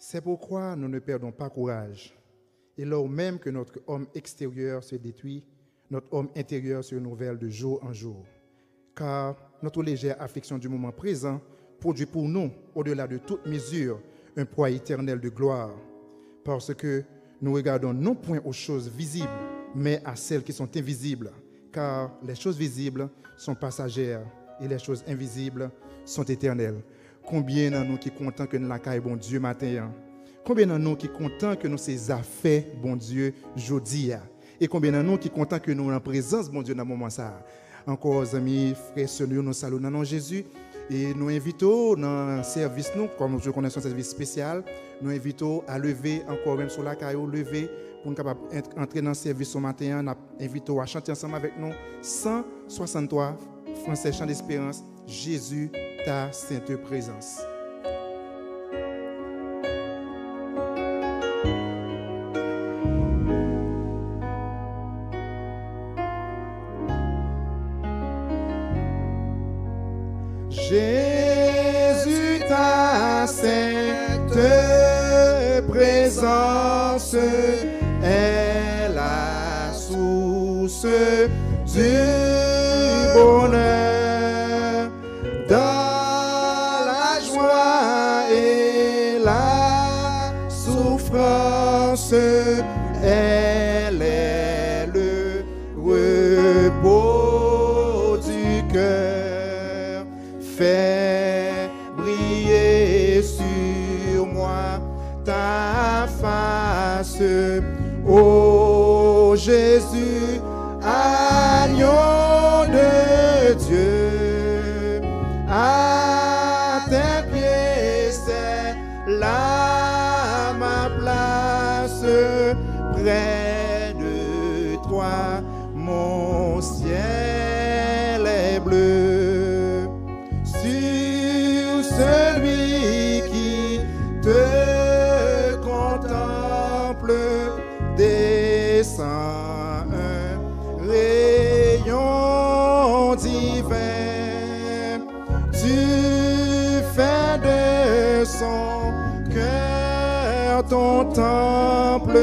C'est pourquoi nous ne perdons pas courage. Et lors même que notre homme extérieur se détruit, notre homme intérieur se renouvelle de jour en jour. Car notre légère affliction du moment présent produit pour nous, au-delà de toute mesure, un poids éternel de gloire. Parce que nous regardons non point aux choses visibles, mais à celles qui sont invisibles. Car les choses visibles sont passagères et les choses invisibles sont éternelles. Combien de nous qui sommes contents que nous la caille bon Dieu matin? Combien de nous qui sommes contents que nous ces affaires bon Dieu jeudi? Et combien de nous qui sommes contents que nous en présence bon Dieu dans le moment ça? Encore amis, frères, sœurs, nous saluons dans le nom de Jésus et nous invitons dans le service nous, comme nous connaissons un service spécial, nous invitons à lever encore même sur la caillou, lever pour nous capable entrer dans le service ce matin. Nous invitons à chanter ensemble avec nous 163 Français chant d'espérance. Jésus, ta sainte présence. Jésus, ta sainte présence est la source du bonheur. Dans la joie et la souffrance, elle est le repos du cœur. Fais briller sur moi ta face, ô Jésus, agneau de Dieu. À tes pieds, c'est là ma place, près de toi, mon ciel est bleu. Sur celui qui te contemple, descend un rayon divin. Tu fais de son cœur ton temple,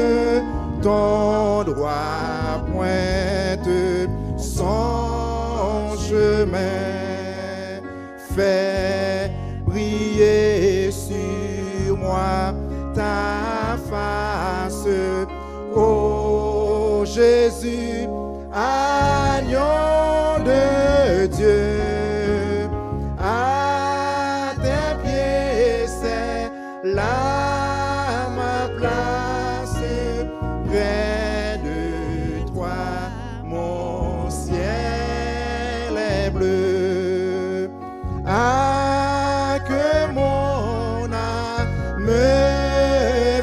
ton droit pointe son chemin. Fais briller sur moi ta face, ô Jésus, agneau de Dieu. À tes pieds, c'est là ma place, près de toi, mon ciel est bleu. Ah, que mon âme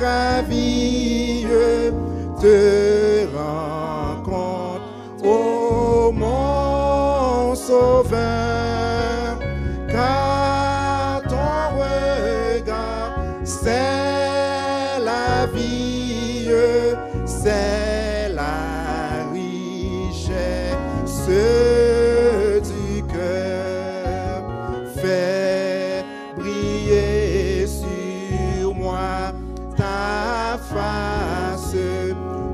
ravie te rencontre, ô mon sauveur, car ton regard c'est la vie, c'est la richesse du cœur. Fais briller sur moi ta face,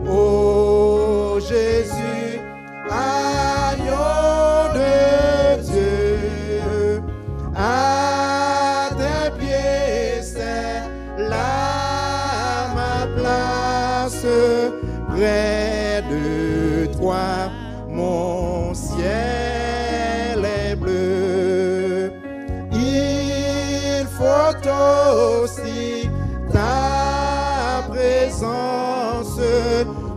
ô Jésus, agneau de Dieu. À tes pieds, c'est là ma place, près de toi, mon ciel est bleu. Il faut aussi ta présence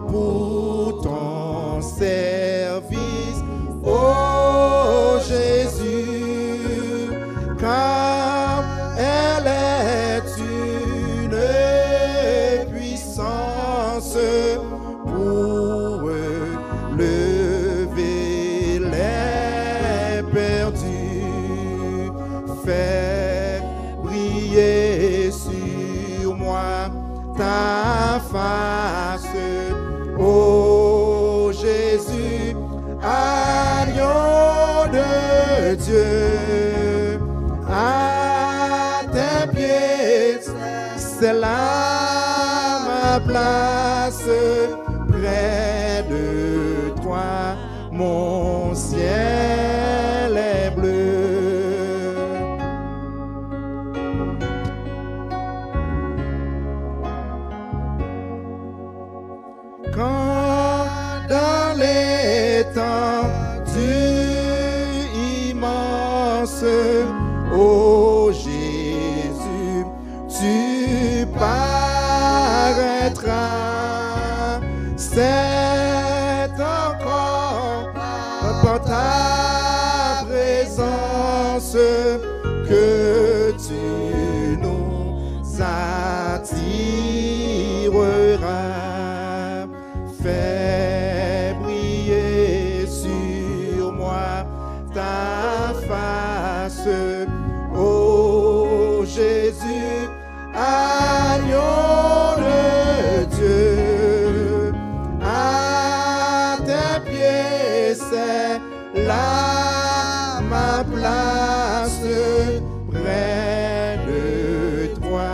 pour ton service, ô Jésus, car elle est une puissance pour lever les perdus. Fais briller sur moi ta face, ô Jésus, agneau de Dieu. À tes pieds c'est là ma place, près de toi, mon ciel est bleu. Quand dans les temps immense, ô Jésus, tu paraîtras. C'est encore par ta présence que tu nous attireras. Fais briller sur moi ta face, ô Jésus, agneau de Dieu. À tes pieds, c'est là ma place, près de toi,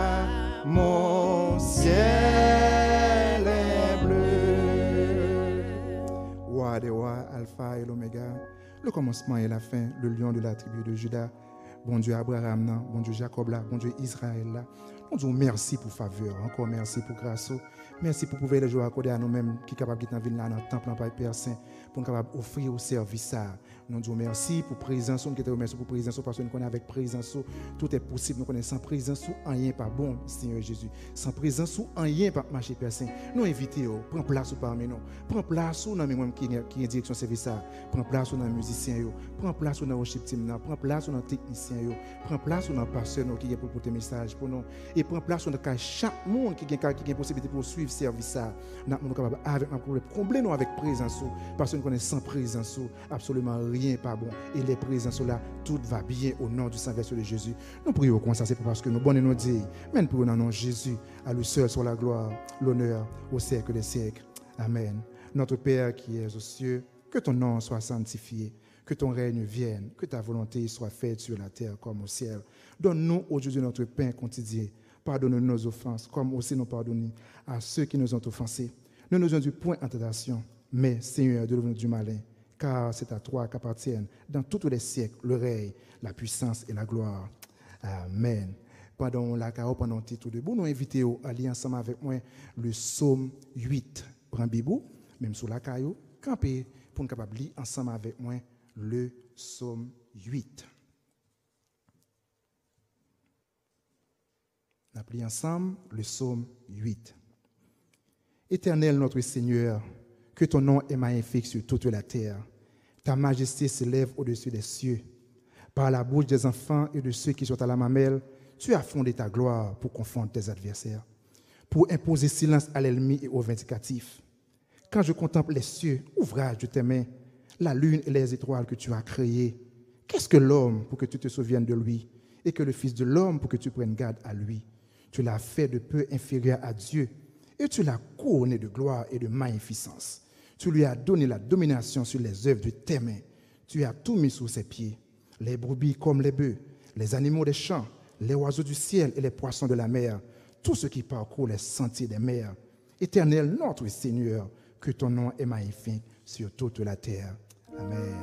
mon ciel est bleu. Roi des rois, Alpha et l'Oméga, le commencement et la fin, le lion de la tribu de Juda. Bon Dieu Abraham, là, bon Dieu Jacob, là, bon Dieu Israël, là. Bon Dieu, merci pour faveur, encore merci pour grâce. Merci pour pouvoir les jours accorder à nous-mêmes qui sont capables de dans la ville, dans le temple, dans le Père Saint, pour nous capables d'offrir au service ça. Nous disons merci pour présence, nous te remercions pour présence, parce que nous connaissons avec présence, tout est possible. Nous connaissons sans présence, rien pas bon, Seigneur Jésus. Sans présence, rien pas marcher, Père Saint. Nous invitons, prends place parmi nous. Prends place dans les membres qui est direction service ça. Prends place dans les musiciens, prends place dans les worship team, prends place dans les techniciens, prends place dans les pasteurs qui est pour porter message pour nous. Et prends place dans chaque monde qui a possibilité pour suivre service ça. Nous sommes capables avec un problème. Comblez-nous avec présence, parce que nous connaissons sans présence, absolument rien pas bon. Et les présences là, tout va bien au nom du Saint-Verset de Jésus. Nous prions comme ça, c'est parce que nous bonnes nous dire, mais pour nous nom Jésus, à lui seul soit la gloire, l'honneur au siècle des siècles. Amen. Notre Père qui es aux cieux, que ton nom soit sanctifié, que ton règne vienne, que ta volonté soit faite sur la terre comme au ciel. Donne-nous aujourd'hui notre pain quotidien. Pardonne-nous nos offenses, comme aussi nous pardonnons à ceux qui nous ont offensés. Ne nous induis point en tentation, mais Seigneur, délivre-nous du malin, car c'est à toi qu'appartiennent dans tous les siècles le règne, la puissance et la gloire. Amen. Pendant la carrière, pendant le titre debout, nous invitons à lire ensemble avec moi le psaume 8. Prends Bibou, même sur la caillou, camper pour nous capable lire ensemble avec moi le psaume 8. On a pris ensemble le psaume 8. Éternel notre Seigneur, que ton nom est magnifique sur toute la terre. Ta majesté s'élève au-dessus des cieux. Par la bouche des enfants et de ceux qui sont à la mamelle, tu as fondé ta gloire pour confondre tes adversaires, pour imposer silence à l'ennemi et aux vindicatifs. Quand je contemple les cieux, ouvrage de tes mains, la lune et les étoiles que tu as créées, qu'est-ce que l'homme pour que tu te souviennes de lui, et que le Fils de l'homme pour que tu prennes garde à lui? Tu l'as fait de peu inférieur à Dieu, et tu l'as couronné de gloire et de magnificence. Tu lui as donné la domination sur les œuvres de tes mains. Tu as tout mis sous ses pieds, les brebis comme les bœufs, les animaux des champs, les oiseaux du ciel et les poissons de la mer, tout ce qui parcourt les sentiers des mers. Éternel, notre Seigneur, que ton nom est magnifique sur toute la terre. Amen.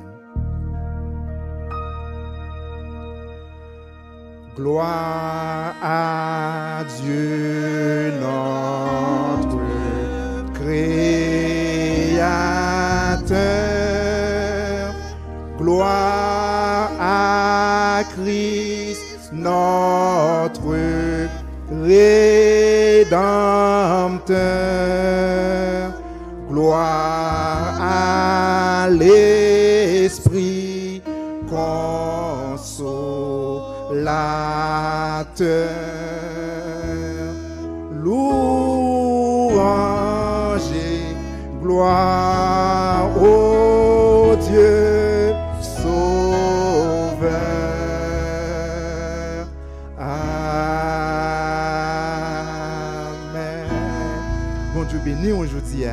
Gloire à Dieu, notre Créateur. Gloire à Christ, notre Rédempteur. Gloire à l'Esprit consolateur. Louange et gloire au Dieu sauveur. Amen. Bon Dieu béni aujourd'hui.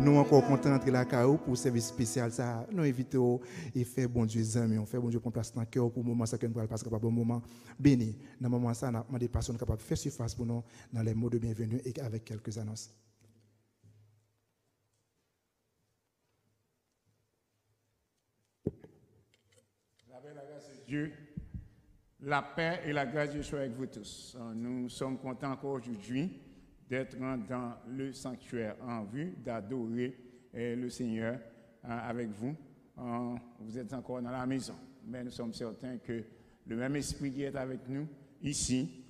Nous encore contents d'entrer la CAO pour le service spécial. Ça, nous invitons et faire bon Dieu amis. On fait bon Dieu pour place dans le cœur pour le moment ça que nous allons passer capable un moment béni. Dans le moment ça, on a demandé des personnes capables de faire surface pour nous dans les mots de bienvenue et avec quelques annonces. La paix et la grâce de Dieu, la paix et la grâce de Dieu soient avec vous tous. Nous sommes contents encore aujourd'hui d'être dans le sanctuaire en vue d'adorer le Seigneur avec vous. Vous êtes encore dans la maison, mais nous sommes certains que le même esprit qui est avec nous ici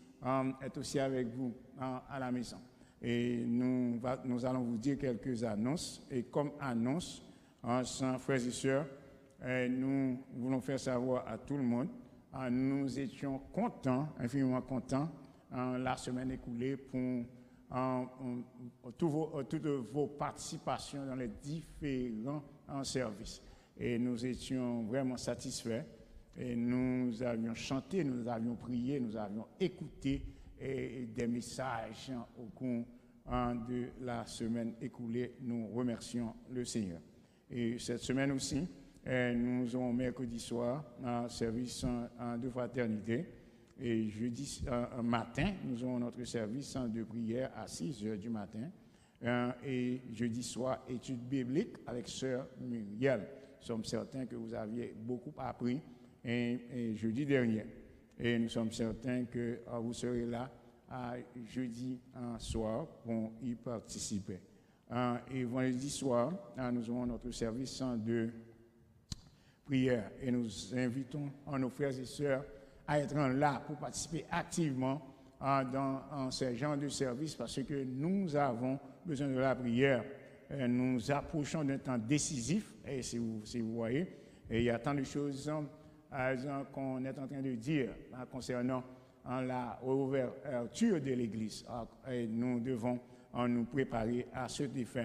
est aussi avec vous à la maison. Et nous allons vous dire quelques annonces. Et comme annonce, frères et sœurs, nous voulons faire savoir à tout le monde, nous étions contents, infiniment contents, la semaine écoulée pour toutes vos participations dans les différents services. Et nous étions vraiment satisfaits. Et nous avions chanté, nous avions prié, nous avions écouté des messages au cours de la semaine écoulée. Nous remercions le Seigneur. Et cette semaine aussi, nous aurons mercredi soir un service de fraternité. Et jeudi matin, nous aurons notre service de prière à 6 h du matin. Et jeudi soir, étude biblique avec sœur Muriel. Nous sommes certains que vous aviez beaucoup appris et jeudi dernier. Et nous sommes certains que vous serez là jeudi soir pour y participer. Et vendredi soir, nous aurons notre service de prière. Et nous invitons nos frères et sœurs à être là pour participer activement dans ce genre de service parce que nous avons besoin de la prière. Nous approchons d'un temps décisif, et si vous voyez, et il y a tant de choses qu'on est en train de dire concernant la ouverture de l'Église. Et nous devons nous préparer à ce défi.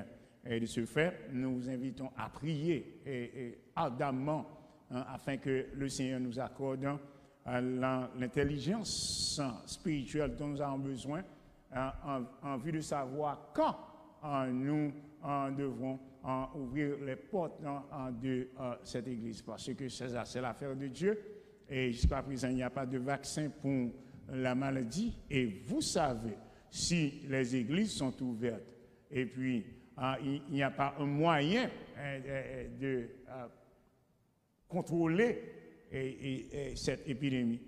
Et de ce fait, nous vous invitons à prier et ardemment afin que le Seigneur nous accorde l'intelligence spirituelle dont nous avons besoin en vue de savoir quand nous devrons ouvrir les portes de cette église. Parce que c'est l'affaire de Dieu et jusqu'à présent il n'y a pas de vaccin pour la maladie et vous savez si les églises sont ouvertes et puis il n'y a pas un moyen de contrôler cette épidémie.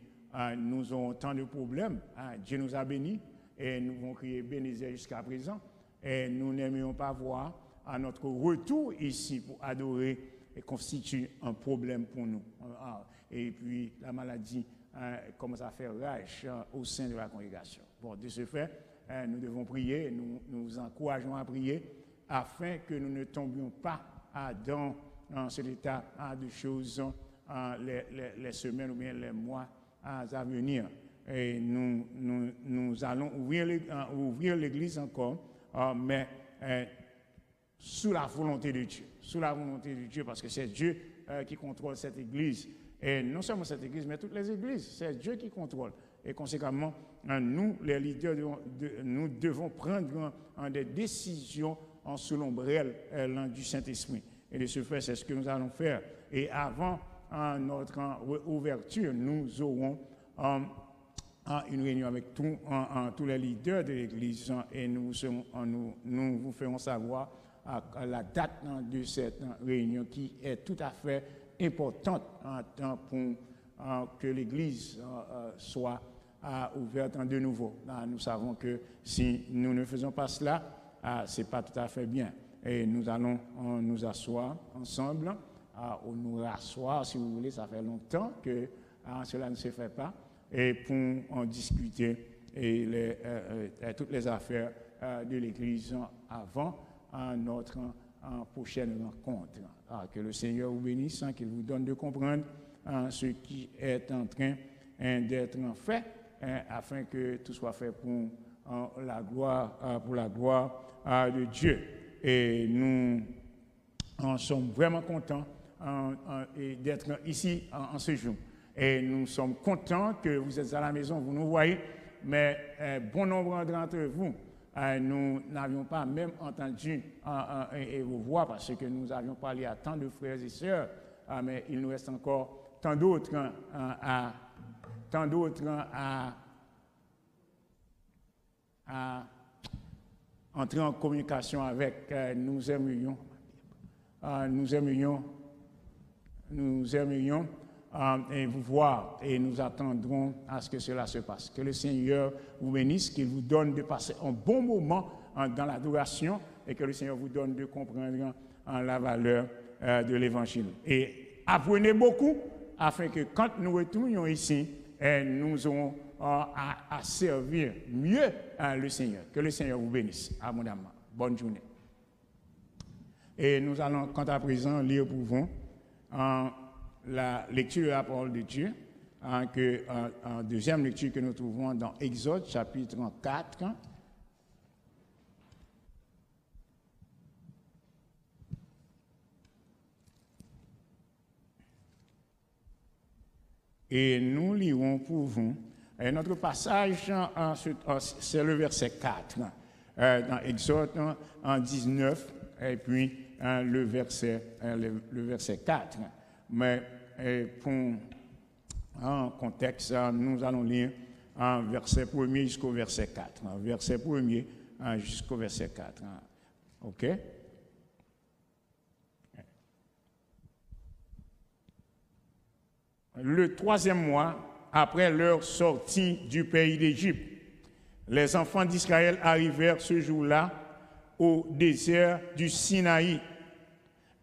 Nous aurons tant de problèmes. Dieu nous a bénis et nous avons crié bénézé jusqu'à présent. Et nous n'aimerions pas voir à notre retour ici pour adorer et constitue un problème pour nous. Et puis la maladie commence à faire rage au sein de la congrégation. Bon, de ce fait, nous devons prier, nous vous encourageons à prier afin que nous ne tombions pas dans cet état de choses les semaines ou bien les mois à venir. Et nous allons ouvrir l'église encore, mais sous la volonté de Dieu. Sous la volonté de Dieu, parce que c'est Dieu qui contrôle cette église. Et non seulement cette église, mais toutes les églises. C'est Dieu qui contrôle. Et conséquemment, nous, les leaders, nous devons prendre des décisions sous l'ombrelle du Saint-Esprit. Et de ce fait, c'est ce que nous allons faire. Et avant notre ouverture, nous aurons une réunion avec tous les leaders de l'Église et nous vous ferons savoir la date de cette réunion qui est tout à fait importante pour que l'Église soit ouverte de nouveau. Nous savons que si nous ne faisons pas cela, ce n'est pas tout à fait bien. Et nous allons nous asseoir ensemble, ou nous rasseoir, si vous voulez, ça fait longtemps que cela ne se fait pas, et pour en discuter toutes les affaires de l'Église avant notre prochaine rencontre. Que le Seigneur vous bénisse, qu'il vous donne de comprendre ce qui est en train d'être fait, afin que tout soit fait pour la gloire de Dieu. Et nous sommes vraiment contents d'être ici en ce jour. Et nous sommes contents que vous êtes à la maison, vous nous voyez, mais bon nombre d'entre vous nous n'avions pas même entendu vos voix parce que nous avions parlé à tant de frères et sœurs, mais il nous reste encore tant d'autres à entrer en communication avec. Nous aimerions vous voir et nous attendrons à ce que cela se passe. Que le Seigneur vous bénisse, qu'il vous donne de passer un bon moment dans l'adoration et que le Seigneur vous donne de comprendre la valeur de l'Évangile. Et apprenez beaucoup afin que quand nous retournions ici, nous aurons à servir mieux le Seigneur. Que le Seigneur vous bénisse abondamment. Bonne journée. Et nous allons, quant à présent, lire pour vous la lecture de la parole de Dieu, en deuxième lecture que nous trouvons dans Exode, chapitre 4. Et nous lirons pour vous. Et notre passage, c'est le verset 4, dans Exode en 19, et puis le verset 4. Mais en contexte, nous allons lire verset 1er jusqu'au verset 4. Verset 1er jusqu'au verset 4. OK? Le troisième mois, après leur sortie du pays d'Égypte, les enfants d'Israël arrivèrent ce jour-là au désert du Sinaï.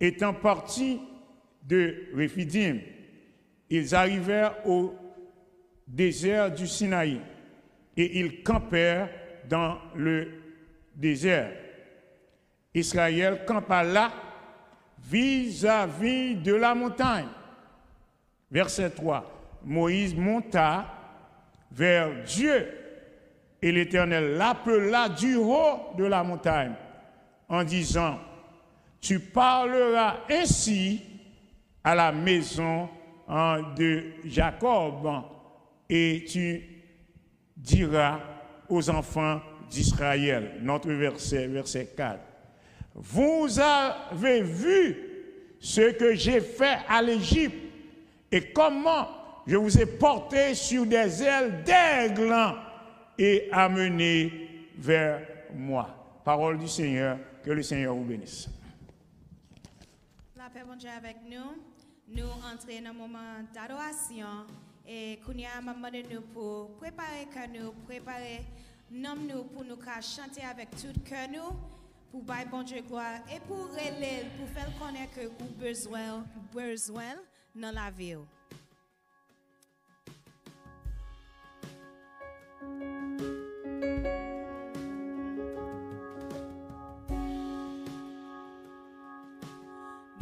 Étant partis de Réphidim, ils arrivèrent au désert du Sinaï et ils campèrent dans le désert. Israël campa là, vis-à-vis de la montagne. Verset 3. Moïse monta vers Dieu et l'Éternel l'appela du haut de la montagne en disant, tu parleras ainsi à la maison de Jacob et tu diras aux enfants d'Israël. Notre verset 4. Vous avez vu ce que j'ai fait à l'Égypte et comment je vous ai porté sur des ailes d'aigle et amené vers moi. Parole du Seigneur, que le Seigneur vous bénisse. La paix bon Dieu avec nous. Nous entrons dans un moment d'adoration et Kounia m'a demandé nous pour préparer nous, préparer nous pour nous chanter avec tout cœur nous, pour bailler bon Dieu gloire et pour relayer, pour faire connaître que vous besoin dans la vie.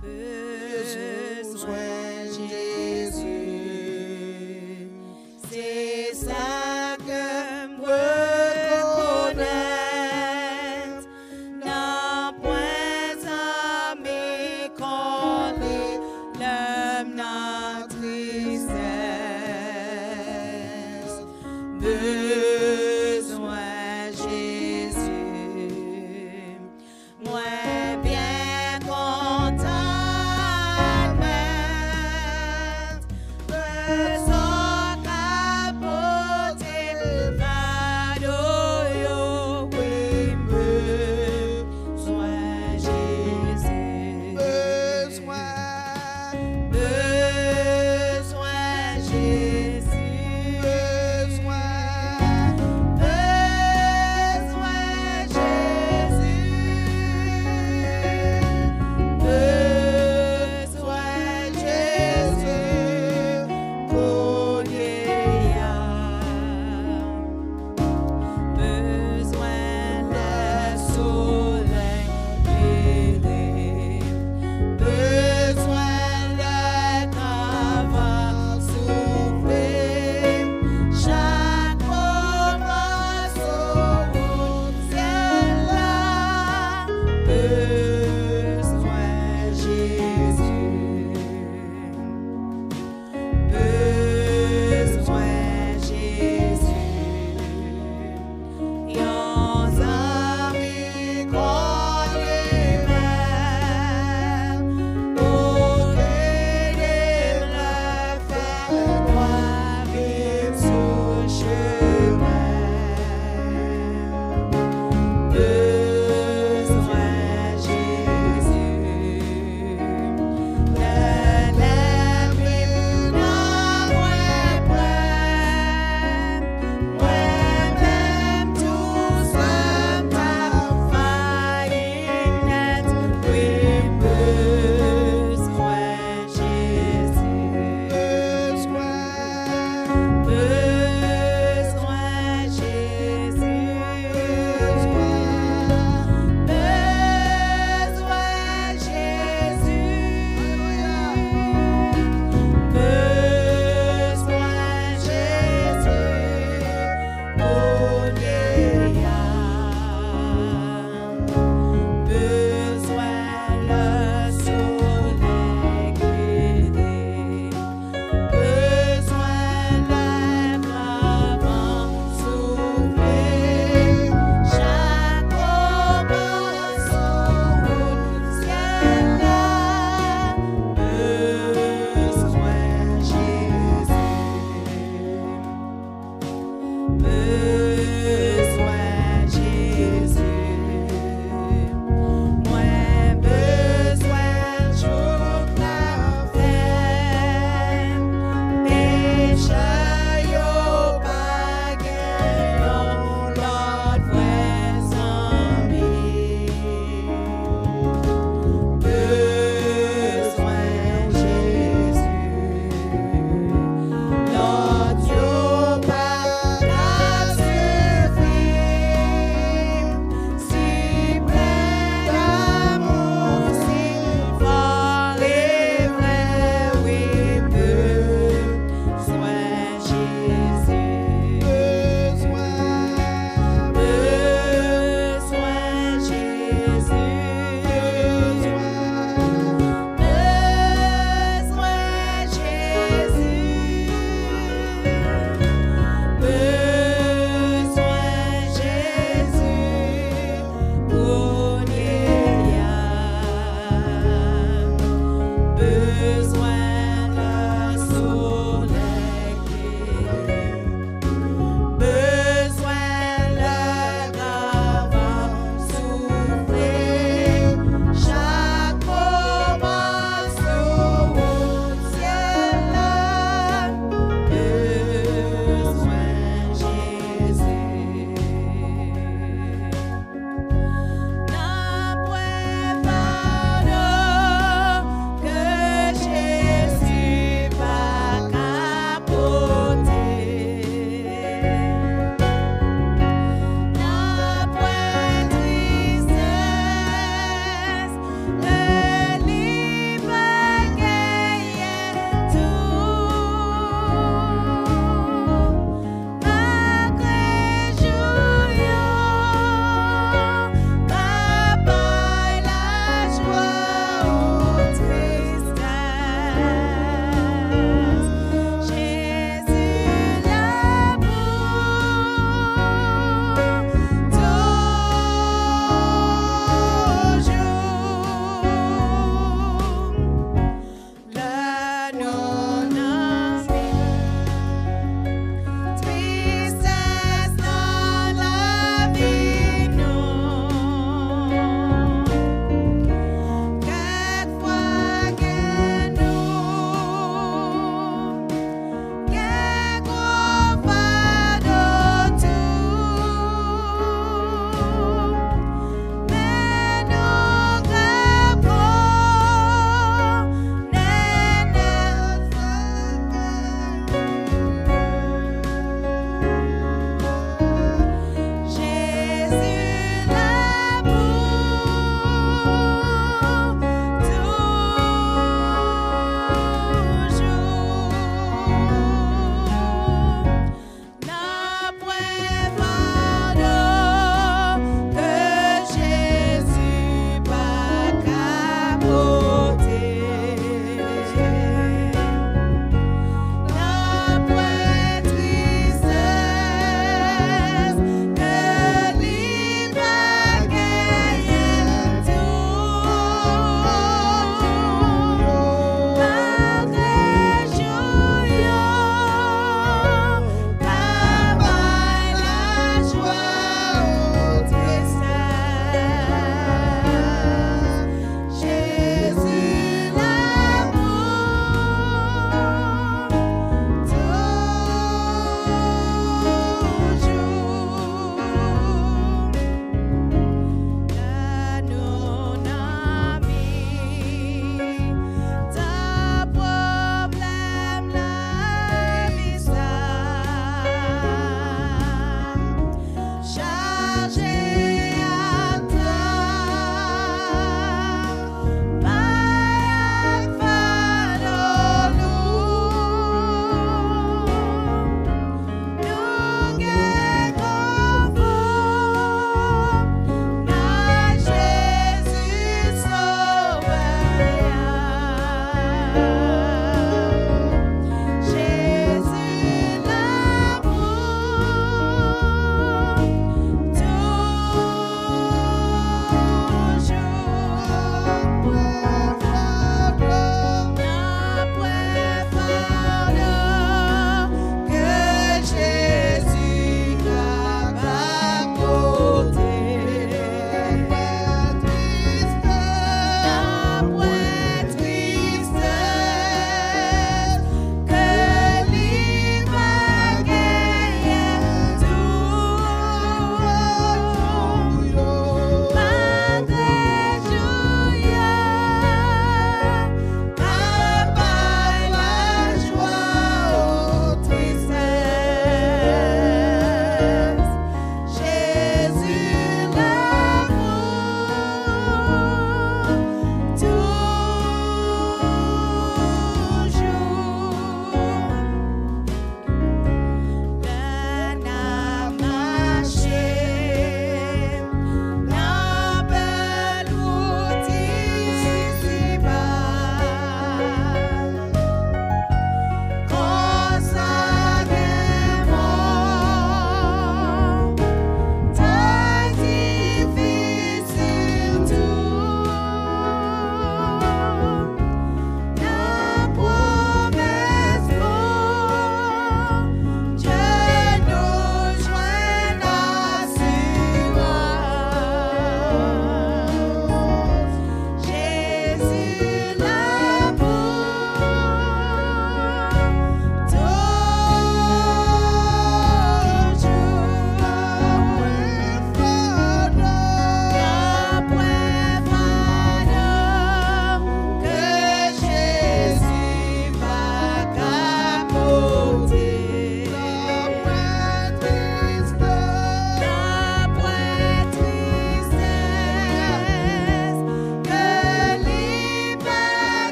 Besoin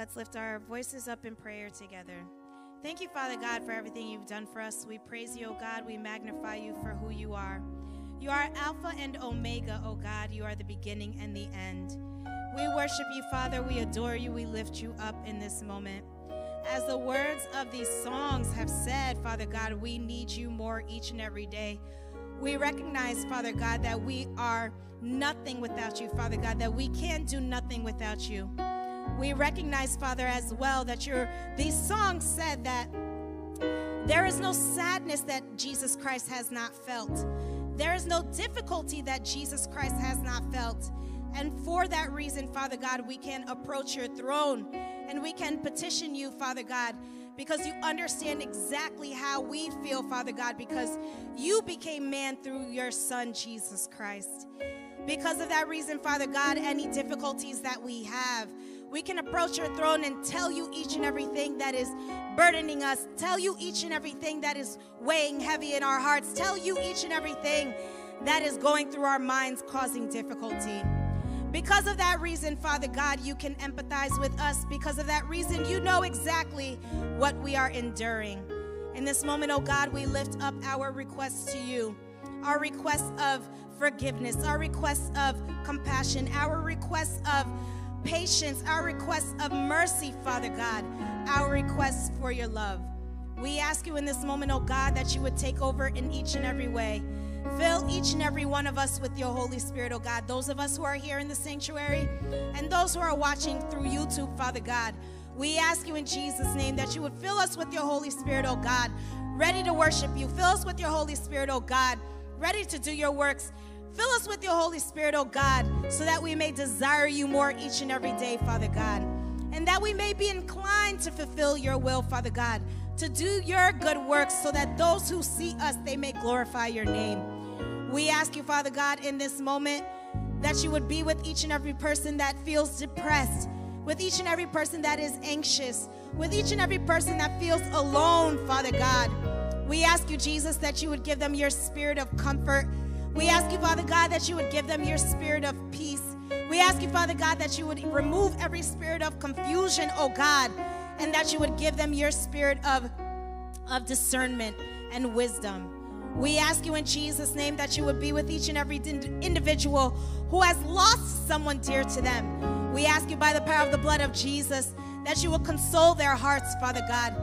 Let's lift our voices up in prayer together. Thank you, Father God, for everything you've done for us. We praise you, O God. We magnify you for who you are. You are Alpha and Omega, O God. You are the beginning and the end. We worship you, Father. We adore you. We lift you up in this moment. As the words of these songs have said, Father God, we need you more each and every day. We recognize, Father God, that we are nothing without you, Father God, that we can do nothing without you. We recognize, Father, as well that these songs said that there is no sadness that Jesus Christ has not felt. There is no difficulty that Jesus Christ has not felt. And for that reason, Father God, we can approach your throne and we can petition you, Father God, because you understand exactly how we feel, Father God, because you became man through your Son, Jesus Christ. Because of that reason, Father God, any difficulties that we have, we can approach your throne and tell you each and everything that is burdening us, tell you each and everything that is weighing heavy in our hearts, tell you each and everything that is going through our minds causing difficulty. Because of that reason, Father God, you can empathize with us. Because of that reason, you know exactly what we are enduring. In this moment, oh God, we lift up our requests to you, our requests of forgiveness, our requests of compassion, our requests of patience, our requests of mercy, Father God, our requests for your love. We ask you in this moment, oh God, that you would take over in each and every way. Fill each and every one of us with your Holy Spirit, oh God. Those of us who are here in the sanctuary and those who are watching through YouTube, Father God, we ask you in Jesus' name that you would fill us with your Holy Spirit, oh God, ready to worship you. Fill us with your Holy Spirit, oh God, ready to do your works. Fill us with your Holy Spirit, oh God, so that we may desire you more each and every day, Father God, and that we may be inclined to fulfill your will, Father God, to do your good works so that those who see us, they may glorify your name. We ask you, Father God, in this moment that you would be with each and every person that feels depressed, with each and every person that is anxious, with each and every person that feels alone, Father God. We ask you, Jesus, that you would give them your spirit of comfort. We ask you, Father God, that you would give them your spirit of peace. We ask you, Father God, that you would remove every spirit of confusion, oh God, and that you would give them your spirit of discernment and wisdom. We ask you in Jesus' name that you would be with each and every individual who has lost someone dear to them. We ask you by the power of the blood of Jesus that you will console their hearts, Father God,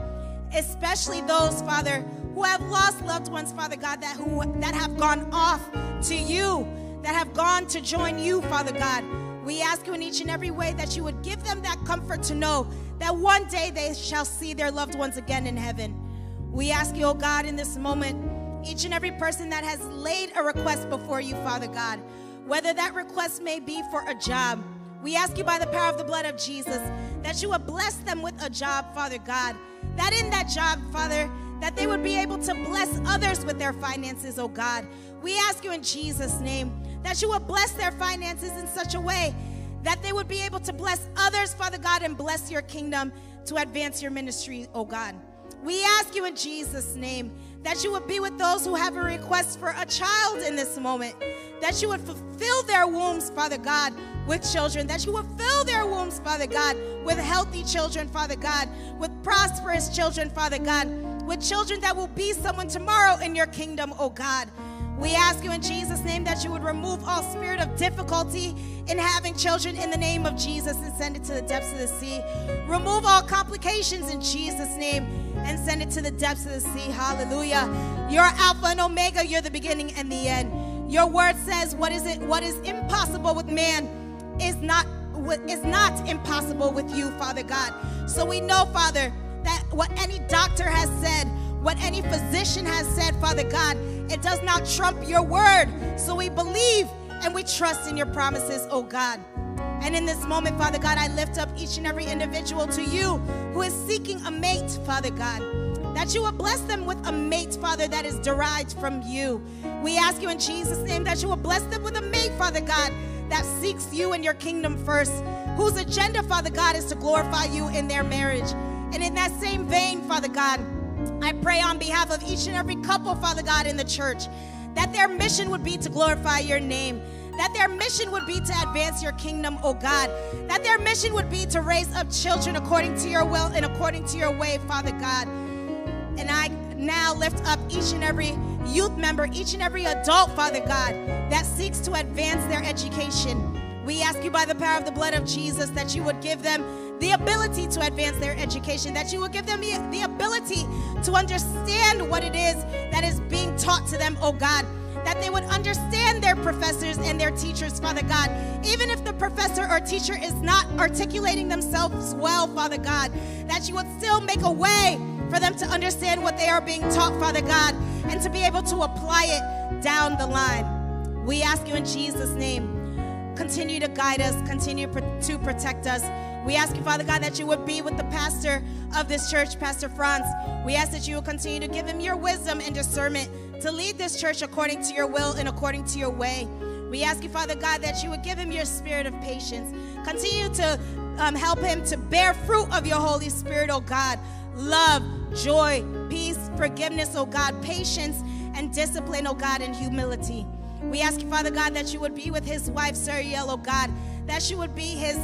especially those, Father, who have lost loved ones, Father God, that have gone off to you, that have gone to join you, Father God. We ask you in each and every way that you would give them that comfort to know that one day they shall see their loved ones again in heaven. We ask you, oh God, in this moment, each and every person that has laid a request before you, Father God, whether that request may be for a job, we ask you by the power of the blood of Jesus that you would bless them with a job, Father God, that in that job, Father, that they would be able to bless others with their finances, oh God. We ask you in Jesus' name that you would bless their finances in such a way that they would be able to bless others, Father God, and bless your kingdom to advance your ministry, oh God. We ask you in Jesus' name that you would be with those who have a request for a child in this moment, that you would fulfill their wombs, Father God, with children, that you would fill their wombs, Father God, with healthy children, Father God, with prosperous children, Father God, with children that will be someone tomorrow in your kingdom, oh God. We ask you in Jesus' name that you would remove all spirit of difficulty in having children in the name of Jesus and send it to the depths of the sea. Remove all complications in Jesus' name and send it to the depths of the sea. Hallelujah. You're Alpha and Omega. You're the beginning and the end. Your word says what is impossible with man is not impossible with you, Father God. So we know, Father, that what any doctor has said, what any physician has said, Father God, it does not trump your word. So we believe and we trust in your promises, oh God. And in this moment, Father God, I lift up each and every individual to you who is seeking a mate, Father God, that you will bless them with a mate, Father, that is derived from you. We ask you in Jesus' name that you will bless them with a mate, Father God, that seeks you and your kingdom first, whose agenda, Father God, is to glorify you in their marriage. And in that same vein, Father God, I pray on behalf of each and every couple, Father God, in the church, that their mission would be to glorify your name, that their mission would be to advance your kingdom, oh God, that their mission would be to raise up children according to your will and according to your way, Father God. And I now lift up each and every youth member, each and every adult, Father God, that seeks to advance their education. We ask you by the power of the blood of Jesus that you would give them the ability to advance their education, that you would give them the ability to understand what it is that is being taught to them, oh God, that they would understand their professors and their teachers, Father God, even if the professor or teacher is not articulating themselves well, Father God, that you would still make a way for them to understand what they are being taught, Father God, and to be able to apply it down the line. We ask you in Jesus' name, continue to guide us, continue to protect us. We ask you, Father God, that you would be with the pastor of this church, Pastor Franz. We ask that you will continue to give him your wisdom and discernment to lead this church according to your will and according to your way. We ask you, Father God, that you would give him your spirit of patience. Continue to help him to bear fruit of your Holy Spirit, oh God. Love, joy, peace, forgiveness, oh God, patience and discipline, oh God, and humility. We ask you, Father God, that you would be with his wife, Sariel, oh God, that she would be his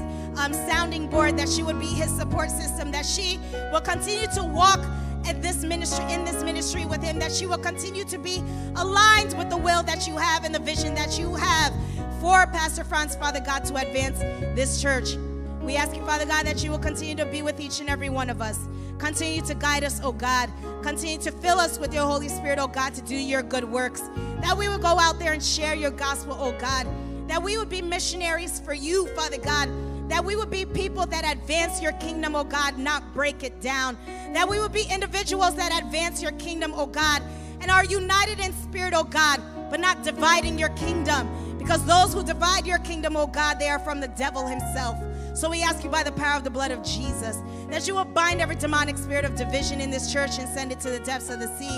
sounding board, that she would be his support system, that she will continue to walk in this ministry with him, that she will continue to be aligned with the will that you have and the vision that you have for Pastor Franz, Father God, to advance this church. We ask you, Father God, that you will continue to be with each and every one of us. Continue to guide us, oh God. Continue to fill us with your Holy Spirit, oh God, to do your good works. That we will go out there and share your gospel, oh God. That we would be missionaries for you, Father God. That we would be people that advance your kingdom, oh God, not break it down. That we would be individuals that advance your kingdom, oh God, and are united in spirit, oh God, but not dividing your kingdom. Because those who divide your kingdom, oh God, they are from the devil himself. So we ask you by the power of the blood of Jesus that you will bind every demonic spirit of division in this church and send it to the depths of the sea.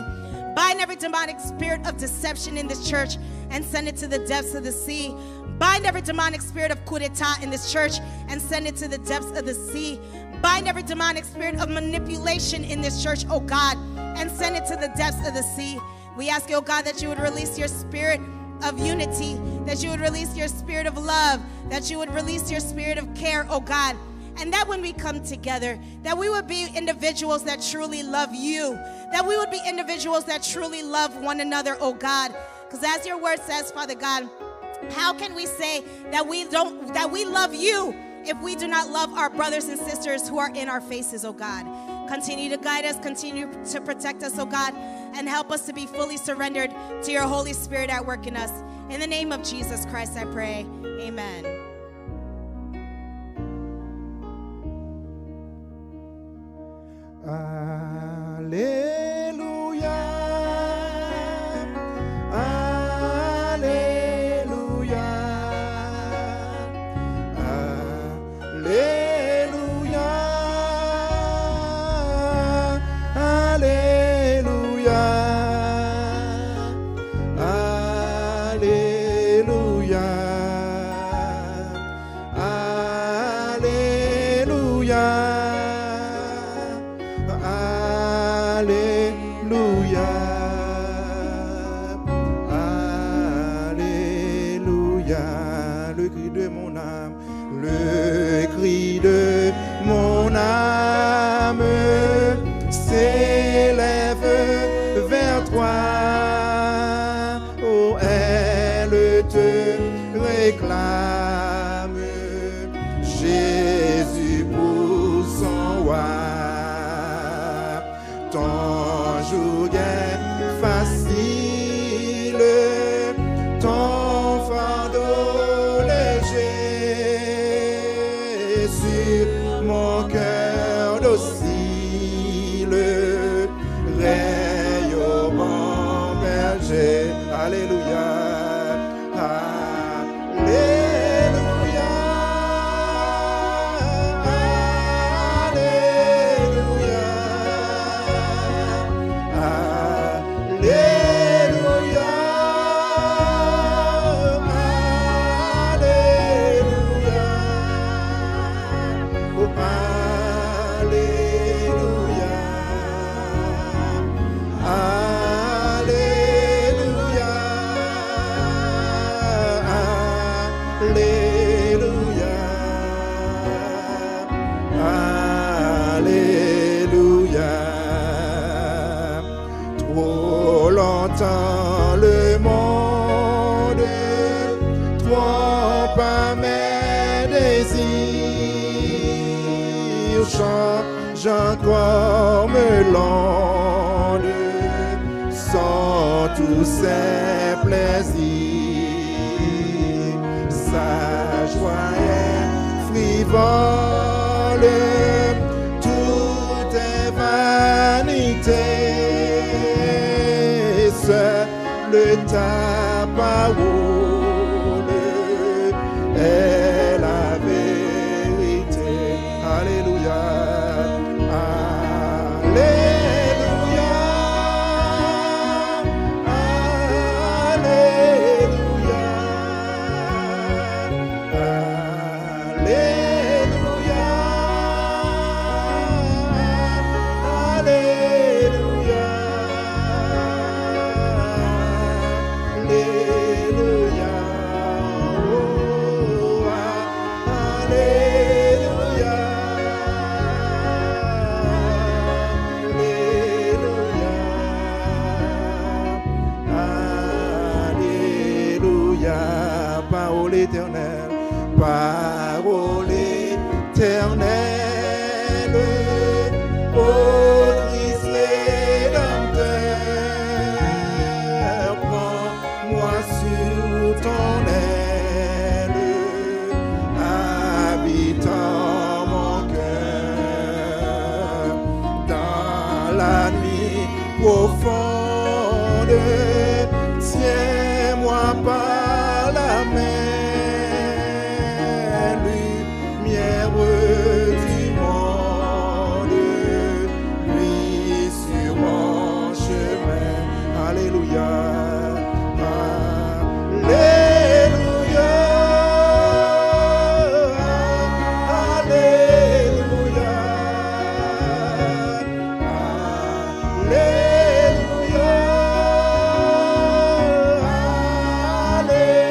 Bind every demonic spirit of deception in this church and send it to the depths of the sea. Bind every demonic spirit of coup d'etat in this church and send it to the depths of the sea. Bind every demonic spirit of manipulation in this church, oh God, and send it to the depths of the sea. We ask you, oh God, that you would release your spirit of unity, that you would release your spirit of love, that you would release your spirit of care, oh God, and that when we come together, that we would be individuals that truly love you, that we would be individuals that truly love one another, oh God, because as your word says, Father God, how can we say that we love you if we do not love our brothers and sisters who are in our faces, oh God? Continue to guide us, continue to protect us, oh God, and help us to be fully surrendered to your Holy Spirit at work in us. In the name of Jesus Christ, I pray. Amen. Alléluia. Alléluia. Alléluia. Alléluia. Alléluia. Alléluia. Alléluia. Alléluia. Le cri de mon âme, le cri de mon âme s'élève vers toi. Oh, elle te réclame, Jésus pour son roi. Ton joug est facile, ton fardeau léger, sur mon cœur docile, raye au bon berger. Alléluia. Alléluia. Alléluia. Alléluia. Oh, Alléluia. Trop longtemps le monde trompe à mes désirs, change encore me l'onde sans tous ses plaisirs. Sa joie est frivole, tout est vanité. Seule ta parole est la vérité. Alléluia. Alléluia. Alléluia. Alléluia. Alléluia. Alléluia. Oh, Alléluia. Alléluia. Alléluia. Parole éternelle, parole éternelle, ô Christ rédempteur, prends-moi sur ton aile, habitant mon cœur, dans la nuit profonde, tiens-moi par la main, lumière du monde, lui sur mon chemin. Alléluia. Alléluia. Alléluia. Alléluia.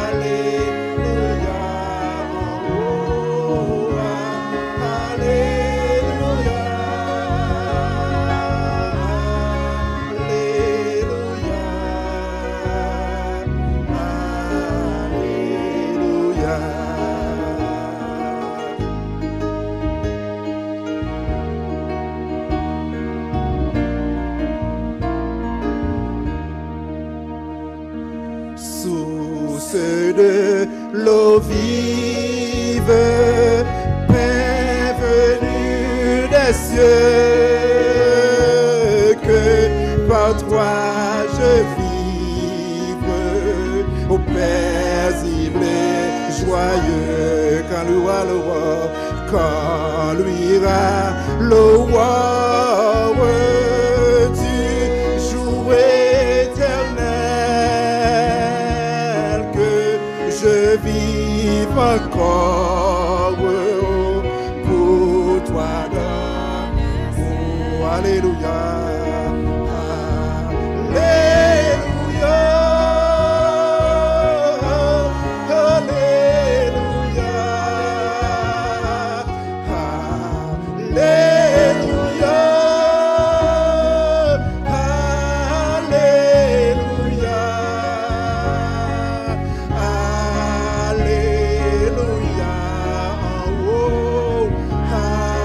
Alléluia. Oh, Alléluia. Source de l'eau vive, pain venu des cieux, que par toi je vive, au paisible et joyeux, quand louera le roi, quand luira le roi du jour éternel, que je vive encore pour toi dans oh, Alléluia. Alléluia. Alléluia. Alléluia. Alléluia. Alléluia. Oh, Alléluia.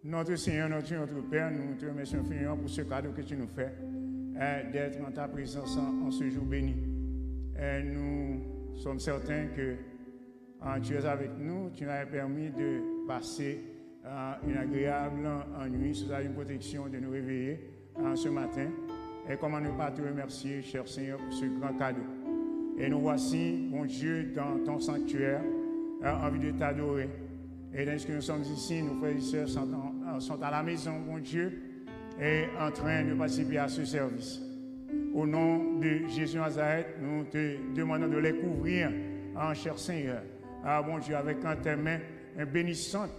Notre Seigneur, notre Dieu, notre Père, nous te remercions infiniment pour ce cadeau que tu nous fais, d'être en ta présence en ce jour béni. Nous sommes certains que tu es avec nous, tu nous as permis de passer une agréable nuit sous une protection, de nous réveiller ce matin. Et comment ne pas te remercier, cher Seigneur, pour ce grand cadeau. Et nous voici, mon Dieu, dans ton sanctuaire, envie de t'adorer. Et lorsque nous sommes ici, nos frères et sœurs sont à la maison, mon Dieu, et en train de participer à ce service. Au nom de Jésus Nazareth, nous te demandons de les couvrir, cher Seigneur. Mon Dieu, avec tes mains bénissantes,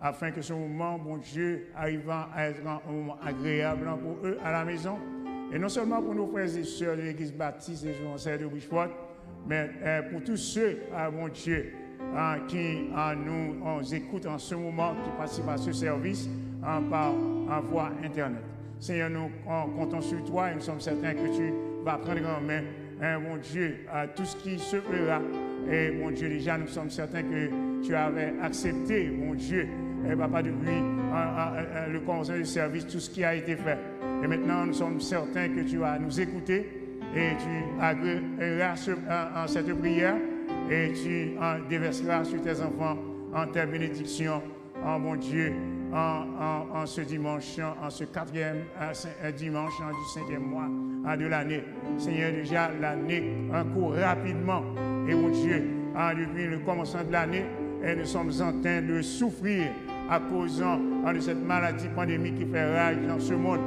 afin que ce moment, mon Dieu, arrivant à être un moment agréable pour eux à la maison. Et non seulement pour nos frères et sœurs de l'Église baptiste et de Bridgeport, mais pour tous ceux, mon Dieu, qui nous écoutent en ce moment, qui participent à ce service par voie Internet. Seigneur, nous comptons sur toi et nous sommes certains que tu vas prendre en main, mon Dieu, tout ce qui se fera. Et mon Dieu, déjà, nous sommes certains que tu avais accepté, mon Dieu, Papa, depuis le commencement du service, tout ce qui a été fait. Et maintenant, nous sommes certains que tu vas nous écouter et tu agréeras cette prière et tu déverseras sur tes enfants en tes bénédictions, mon Dieu, en ce dimanche, en ce 4e dimanche du 5e mois de l'année. Seigneur, déjà l'année court rapidement. Et mon Dieu, depuis le commencement de l'année, nous sommes en train de souffrir à cause de cette maladie pandémique qui fait rage dans ce monde.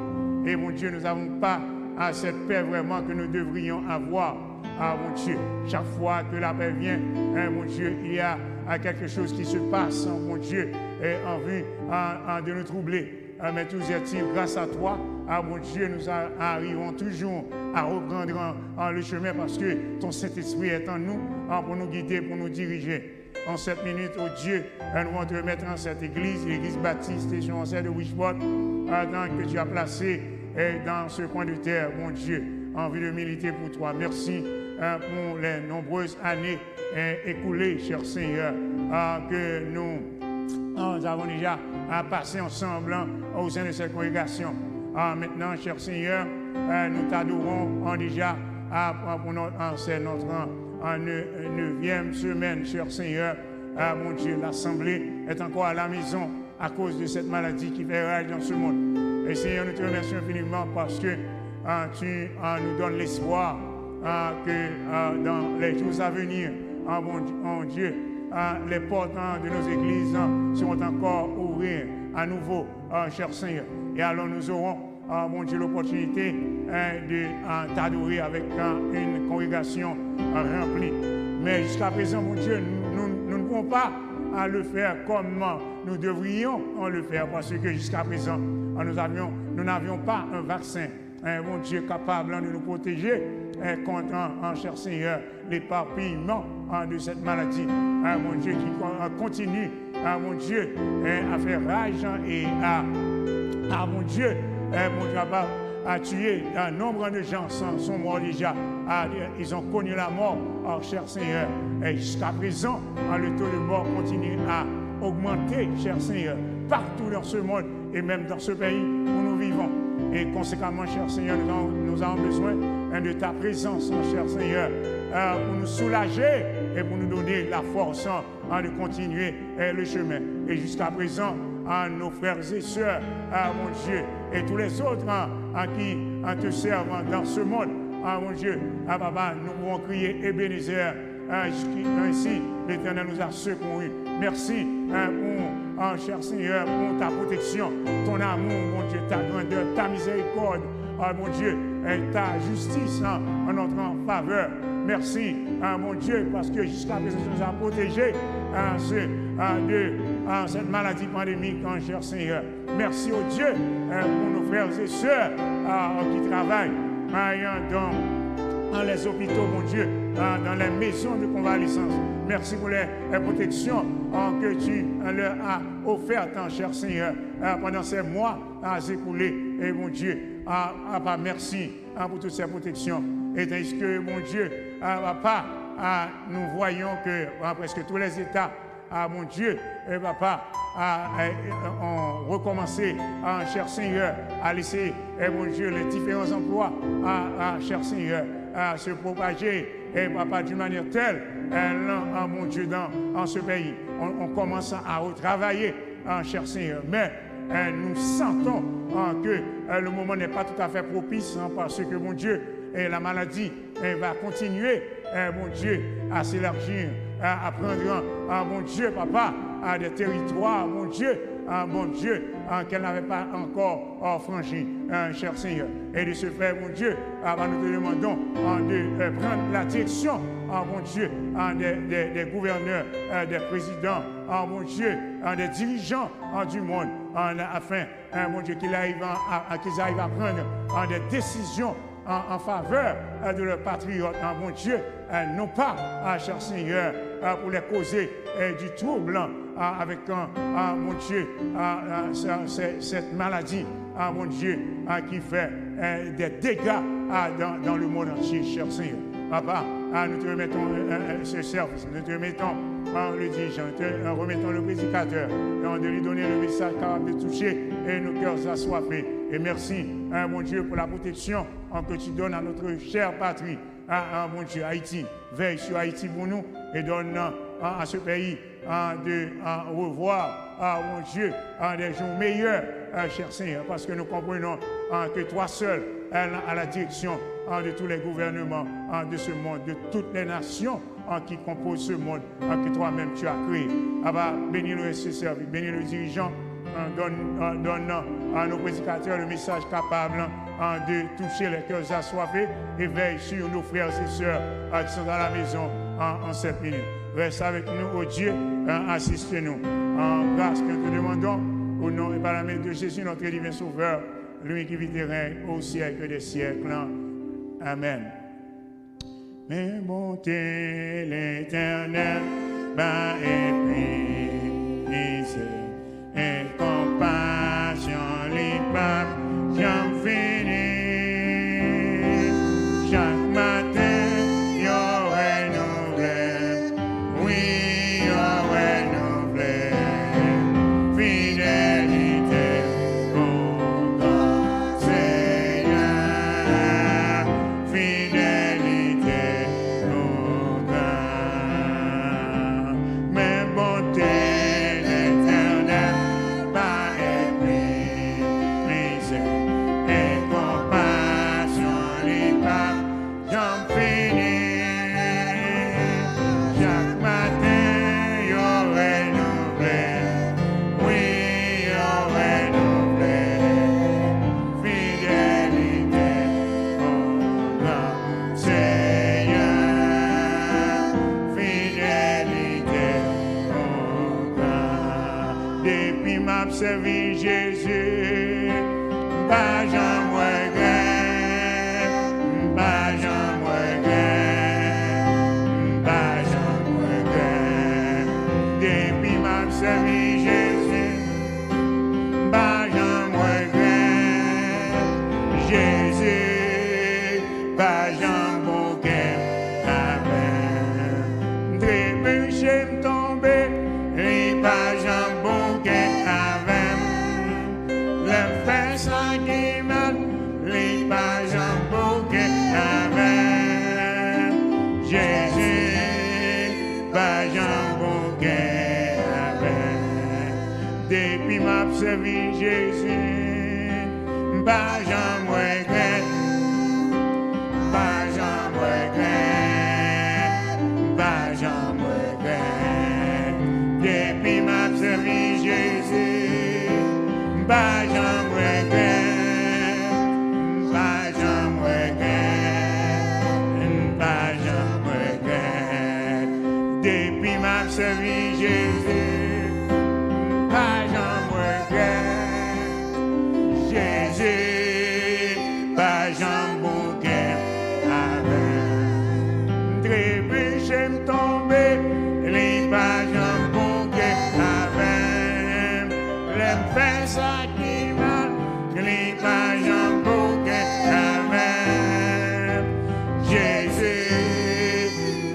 Et mon Dieu, nous n'avons pas cette paix vraiment que nous devrions avoir. Mon Dieu, chaque fois que la paix vient, mon Dieu, il y a quelque chose qui se passe, mon Dieu, en vue de nous troubler. Mais tout est-il, grâce à toi, mon Dieu, nous arrivons toujours à reprendre le chemin parce que ton Saint-Esprit est en nous pour nous guider, pour nous diriger. En cette minute, oh Dieu, nous allons te remettre en cette église, l'église baptiste et Jean-Ancel de Bridgeport, que tu as placé dans ce coin de terre, mon Dieu, en vue de militer pour toi. Merci pour les nombreuses années écoulées, cher Seigneur, que nous avons déjà passé ensemble au sein de cette congrégation. Maintenant, cher Seigneur, nous t'adorons déjà pour notre 9e semaine, cher Seigneur. Mon Dieu, l'Assemblée est encore à la maison à cause de cette maladie qui fait rage dans ce monde. Et Seigneur, nous te remercions infiniment parce que tu nous donnes l'espoir que dans les jours à venir, mon Dieu, les portes de nos églises seront encore ouvertes à nouveau, cher Seigneur. Et alors nous aurons, mon Dieu, l'opportunité de t'adorer avec une congrégation remplie. Mais jusqu'à présent, mon Dieu, nous ne pouvons pas le faire comme nous devrions le faire parce que jusqu'à présent, nous n'avions pas un vaccin, mon Dieu, capable de nous protéger contre, cher Seigneur, l'éparpillement de cette maladie. Mon Dieu, qui continue, mon Dieu, à faire rage et mon Dieu, à tuer un nombre de gens sont morts déjà. Ils ont connu la mort, cher Seigneur. Et jusqu'à présent, le taux de mort continue à augmenter, cher Seigneur, partout dans ce monde et même dans ce pays où nous vivons. Et conséquemment, cher Seigneur, nous avons besoin de ta présence, cher Seigneur, pour nous soulager et pour nous donner la force de continuer le chemin. Et jusqu'à présent, nos frères et sœurs, mon Dieu, et tous les autres qui te servent dans ce monde, mon Dieu, Papa, nous pouvons crier Ebenezer, ainsi l'Éternel nous a secourus. Merci pour, cher Seigneur, pour ta protection, ton amour, mon Dieu, ta grandeur, ta miséricorde, mon Dieu, et ta justice en notre faveur. Merci, mon Dieu, parce que jusqu'à présent, tu nous as protégés de cette maladie pandémique, cher Seigneur. Merci au Dieu pour nos frères et sœurs qui travaillent dans les hôpitaux, mon Dieu, dans les maisons de convalescence. Merci pour les protections que tu leur as offertes, cher Seigneur, pendant ces mois écoulés. Et mon Dieu, merci pour toutes ces protections. Et tandis que, mon Dieu, Papa, nous voyons que presque tous les États, mon Dieu, Papa, ont recommencé, cher Seigneur, à laisser, mon Dieu, les différents emplois, cher Seigneur, se propager, et Papa, d'une manière telle, mon Dieu, dans ce pays. On commence à retravailler, cher Seigneur. Mais nous sentons que le moment n'est pas tout à fait propice, parce que, mon Dieu, la maladie va continuer, mon Dieu, à s'élargir à prendre, mon Dieu, papa, des territoires, mon Dieu, qu'elle n'avait pas encore franchi, cher Seigneur. Et de ce fait, mon Dieu, nous te demandons de prendre la direction, mon Dieu, des gouverneurs, des présidents, mon Dieu, des dirigeants du monde, afin, mon Dieu, qu'ils arrivent à prendre des décisions en faveur de leurs patriotes, mon Dieu, non pas, cher Seigneur, pour les causer du trouble avec, mon Dieu, cette maladie, mon Dieu, qui fait des dégâts dans le monde entier, cher Seigneur. Papa, nous te remettons ce service, nous te remettons le dirigeant, nous te remettons le prédicateur, de lui donner le message capable de toucher et nos cœurs assoiffés. Et merci, mon Dieu, pour la protection que tu donnes à notre chère patrie, mon Dieu, Haïti. Veille sur Haïti pour nous et donne à ce pays de revoir, mon Dieu, des jours meilleurs, cher Seigneur, parce que nous comprenons que toi seul à la direction de tous les gouvernements de ce monde, de toutes les nations qui composent ce monde que toi-même tu as créé. Bénis le service, bénis le dirigeant, donne à nos prédicateurs le message capable de toucher les cœurs assoiffés et veille sur nos frères et sœurs qui sont dans la maison en cette minute. Reste avec nous, oh Dieu, assistez-nous. Grâce que nous te demandons, au nom et par la main de Jésus, notre divin Sauveur, lui qui vit et règne au siècle des siècles. Amen. Mais montez l'Éternel, bas et brisé, et compassion les papes, j'en finis. Chaque matin, il y aurait nouvelle, oui, il y aurait nouvelle, fidélité au grand Seigneur, fidélité au grand, mais bonté l'Éternel, bas et brisé, et compassion les papes, j'en finis. Chaque matin, il y aurait nouvelle, oui, il y aurait nouvelle, fidélité au grand Seigneur, fidélité au grand. Depuis m'a servi Jésus, pas j'en regrette, pas j'en regrette, pas j'en regrette. Depuis m'a servi Jésus, pas j'en regrette, Jésus, pas j'en regrette, amen. Très péché me tomber, et pas j'en regrette, amen. Le fait ça qui m'a, les pas j'en regrette, amen. Jésus, pas j'en regrette, amen. Depuis m'a servi Jésus, pas j'en regrette, pas j'en regrette, pas j'en regrette. Depuis m'a servi Jésus, pas j'en regrette, pas j'en regrette, pas j'en regrette. Depuis m'a servi Jésus, pas j'en regrette, Jésus, pas j'en regrette, amen. Très péché me tomber, les pas j'en regrette, amen. L'aime fait ça qui m'a, les pas j'en regrette, amen. Jésus,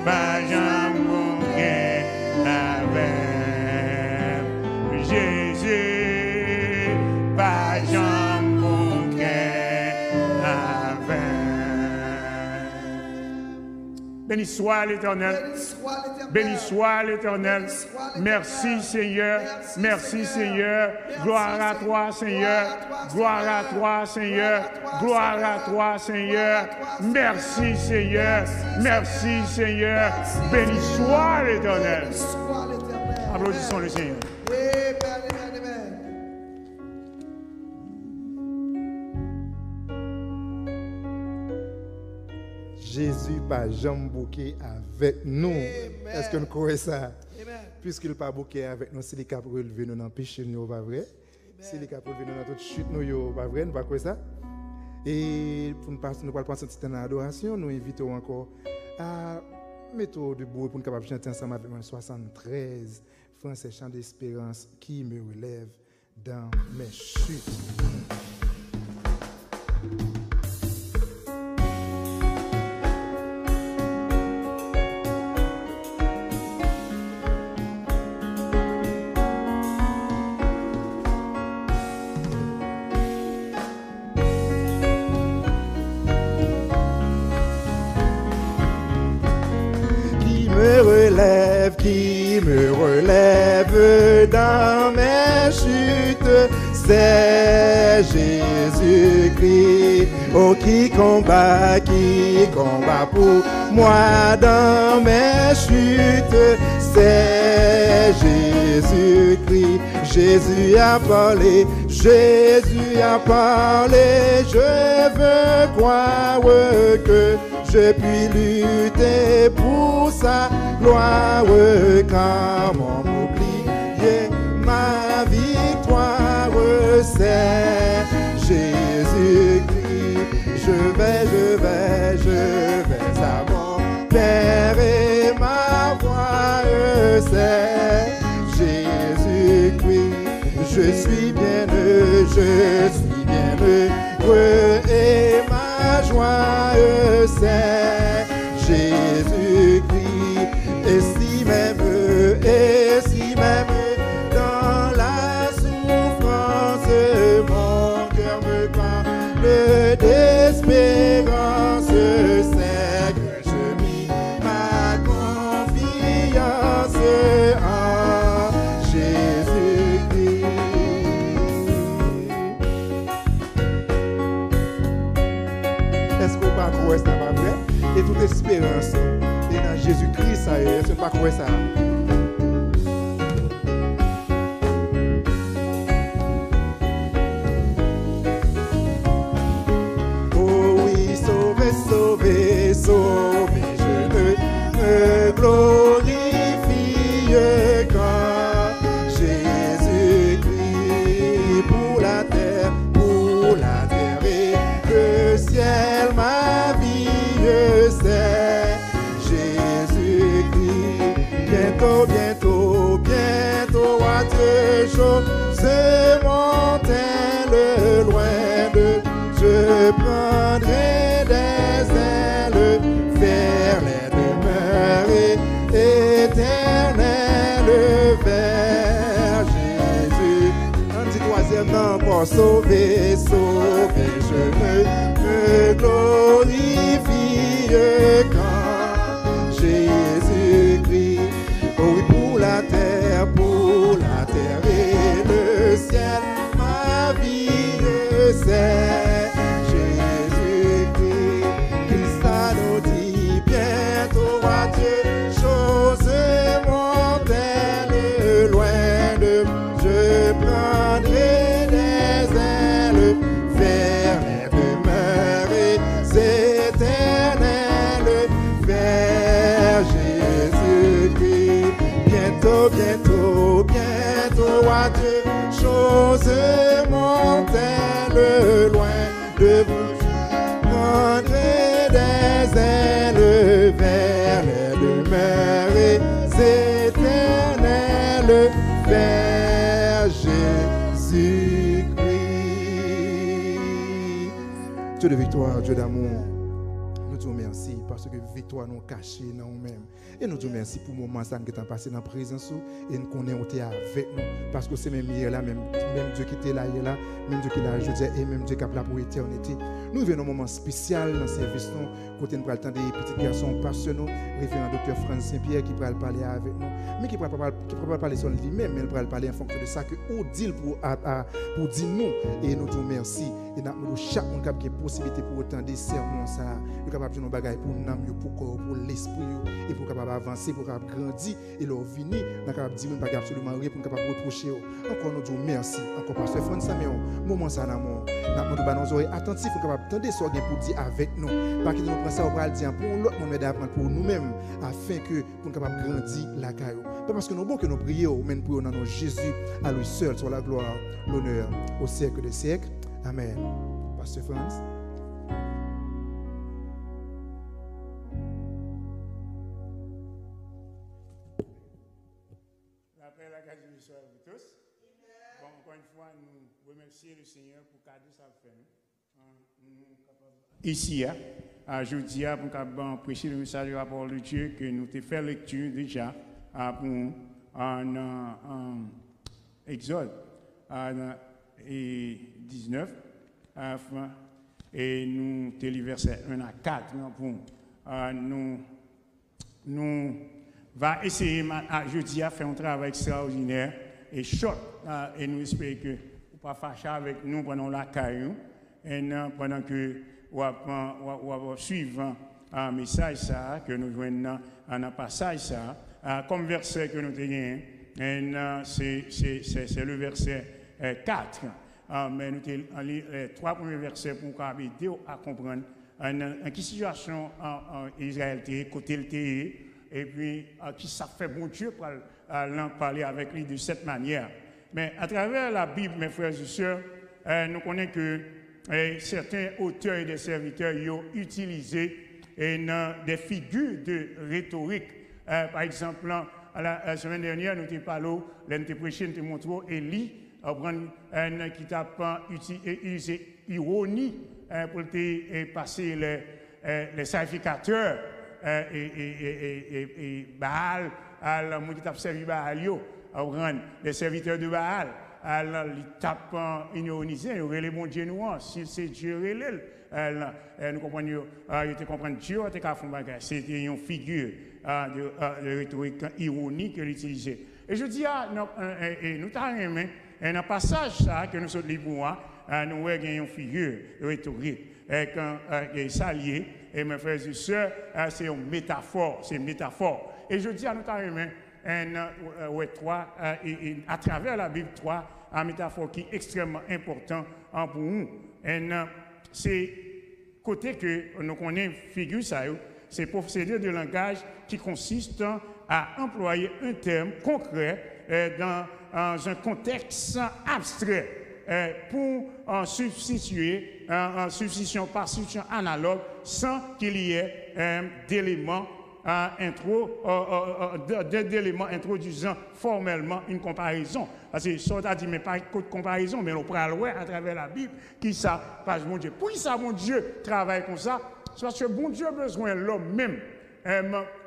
pas j'en regrette, amen. Jésus, pas j'en regrette, amen. Béni soit l'Éternel, Béni soit l'Éternel, Béni soit l'Éternel. Merci Seigneur. Merci Seigneur. Gloire à toi Seigneur. Gloire à toi Seigneur. Gloire à toi Seigneur. Merci Seigneur. Merci Seigneur. Béni soit l'Éternel. Applaudissons le Seigneur. Jésus pas jamais bouqué avec nous. Est-ce que nous croyons ça? Puisqu'il n'a pas bouqué avec nous, c'est lui qui a relevé nous dans le péché, nous, pas vrai? C'est lui qui a relevé nous dans toute chute, nous, pas vrai? Nous pas croire ça? Et pour nous passer un petit temps d'adoration, nous invitons encore à mettre debout pour nous capables de chanter ensemble avec moi 73 Français chant d'espérance qui me relève dans mes chutes. Qui me relève dans mes chutes, c'est Jésus-Christ. Oh, qui combat pour moi dans mes chutes, c'est Jésus-Christ. Jésus a parlé, je veux croire que je puis lutter pour sa gloire, car mon bouclier, ma victoire, c'est Jésus-Christ. Je vais à mon Père et ma voix, c'est Jésus-Christ. Je suis bien heureux et ma joie, c'est Jésus-Christ. Et si même dans la souffrance, mon cœur me parle d'espérance, c'est que je mis ma confiance en Jésus-Christ. Est-ce qu'on va croire ça, pas vrai? Et toute espérance est dans Jésus-Christ, ça est. Est-ce qu'on va croire ça? Oh oui, sauvé, je ne me glorifie quand Jésus-Christ pour la terre et le ciel, ma vie, c'est Jésus-Christ. Bientôt, à Dieu, je montagne loin de, je prendrai des ailes vers les demeures éternelles, vers Jésus. Un petit troisième nom pour sauver, je me glorifie quand Jésus-Christ. Oh oui, pour la terre et le ciel, ma vie, c'est Jésus-Christ. Christ a nous dit bientôt à Dieu, chose montaine loin de, je prendrai des ailes vers les demeures éternelles, vers Jésus-Christ. Bientôt à Dieu, chose montaine loin de vous, prendrai des ailes vers les demeures éternelles, vers Jésus-Christ. Dieu de victoire, Dieu d'amour, nous te remercions parce que victoire nous cachée dans nous-mêmes. Et nous disons merci pour le moment ça qui est passé dans la présence et nous connaissons avec nous parce que c'est même hier là, même Dieu qui était là hier là, même Dieu qui est là aujourd'hui et même Dieu qui est là pour l'éternité. Nous venons un moment spécial dans le service côté nous prenons le temps des petits garçons passionnés, référent docteur Franz Saint-Pierre qui pourra parler avec nous, mais qui ne pourra pas parler sur lui-même, mais il pourra parler en fonction de ça que nous dit pour dire nous et nous disons merci et nous chaque monde qui a possibilité pour autant des sermons ça, nous capable de nous bagailler pour nous, pour corps, pour l'esprit et pour capable avancer, pour capable grandir et leur venir, nous capable dire pas absolument rien pour capable reprocher. Encore nous disons merci, encore pasteur Franz Saint-Pierre, moment ça dans mon nos oreilles attentifs, nous capable attendre ce qu'il pour dire avec nous, pas que nous prend ça on va le dire pour l'autre moment d'apprendre pour nous-mêmes afin que pour nous capable grandir la caillou. Pas parce que nous bon que nous prions, mais nous prions dans nos Jésus à lui seul soit la gloire, l'honneur au siècle des siècles. Amen. Pasteur Franz. Après la grâce du soir à vous tous. Bon, encore une fois, nous remercions le Seigneur pour cadeau ça fait. Ici, jeudi, pour prêcher le message de la parole de Dieu, que nous avons fait lecture déjà en Exode 19, et nous avons lu verset 1 à 4. Nous va essayer jeudi à faire un travail extraordinaire et short, et nous espérons que vous ne pas fâcher avec nous pendant la caillou, et pendant que vous allez suivre un message ça, que nous joignons un passage ça, comme verset que nous avons, c'est le verset 4. Mais nous avons lu les 3 premiers versets pour aider à comprendre en quelle situation Israël était, côté le était, et puis qui ça fait bon Dieu pour parler avec lui de cette manière. Mais à travers la Bible, mes frères et sœurs, nous connaissons que certains auteurs et des serviteurs ont utilisé des figures de rhétorique. Par exemple, la semaine dernière, nous avons parlé, nous avons prêché, nous avons montré Élie, qui a utilisé ironie pour passer les sacrificateurs et Baal, le monde qui a servi Baal, les serviteurs de Baal. Alors, il tape ironisé, il aurait les bons dieux noirs. Si c'est Dieu, nous comprenons, il comprend Dieu, c'était une figure de rhétorique ironique qu'il utilisait. Et je dis, nous avons un passage ça, que nous sommes libres, nous avons une figure de rhétorique. Quand ça lié, et mes frères et sœurs, c'est une métaphore, c'est une métaphore. Et je dis à nous avons à travers la Bible 3, une métaphore qui est extrêmement importante pour nous. C'est côté que nous connaissons figure ça, c'est procédé de langage qui consiste à employer un terme concret dans un contexte abstrait pour en substituer en substitution par substitution analogue sans qu'il y ait d'éléments d'éléments introduisant formellement une comparaison. Parce que ça a dit, mais pas de comparaison, mais on prend loin à travers la Bible, qui ça, parce que mon Dieu. Pourquoi ça, mon Dieu, travaille comme ça? C'est parce que bon Dieu a besoin de l'homme même,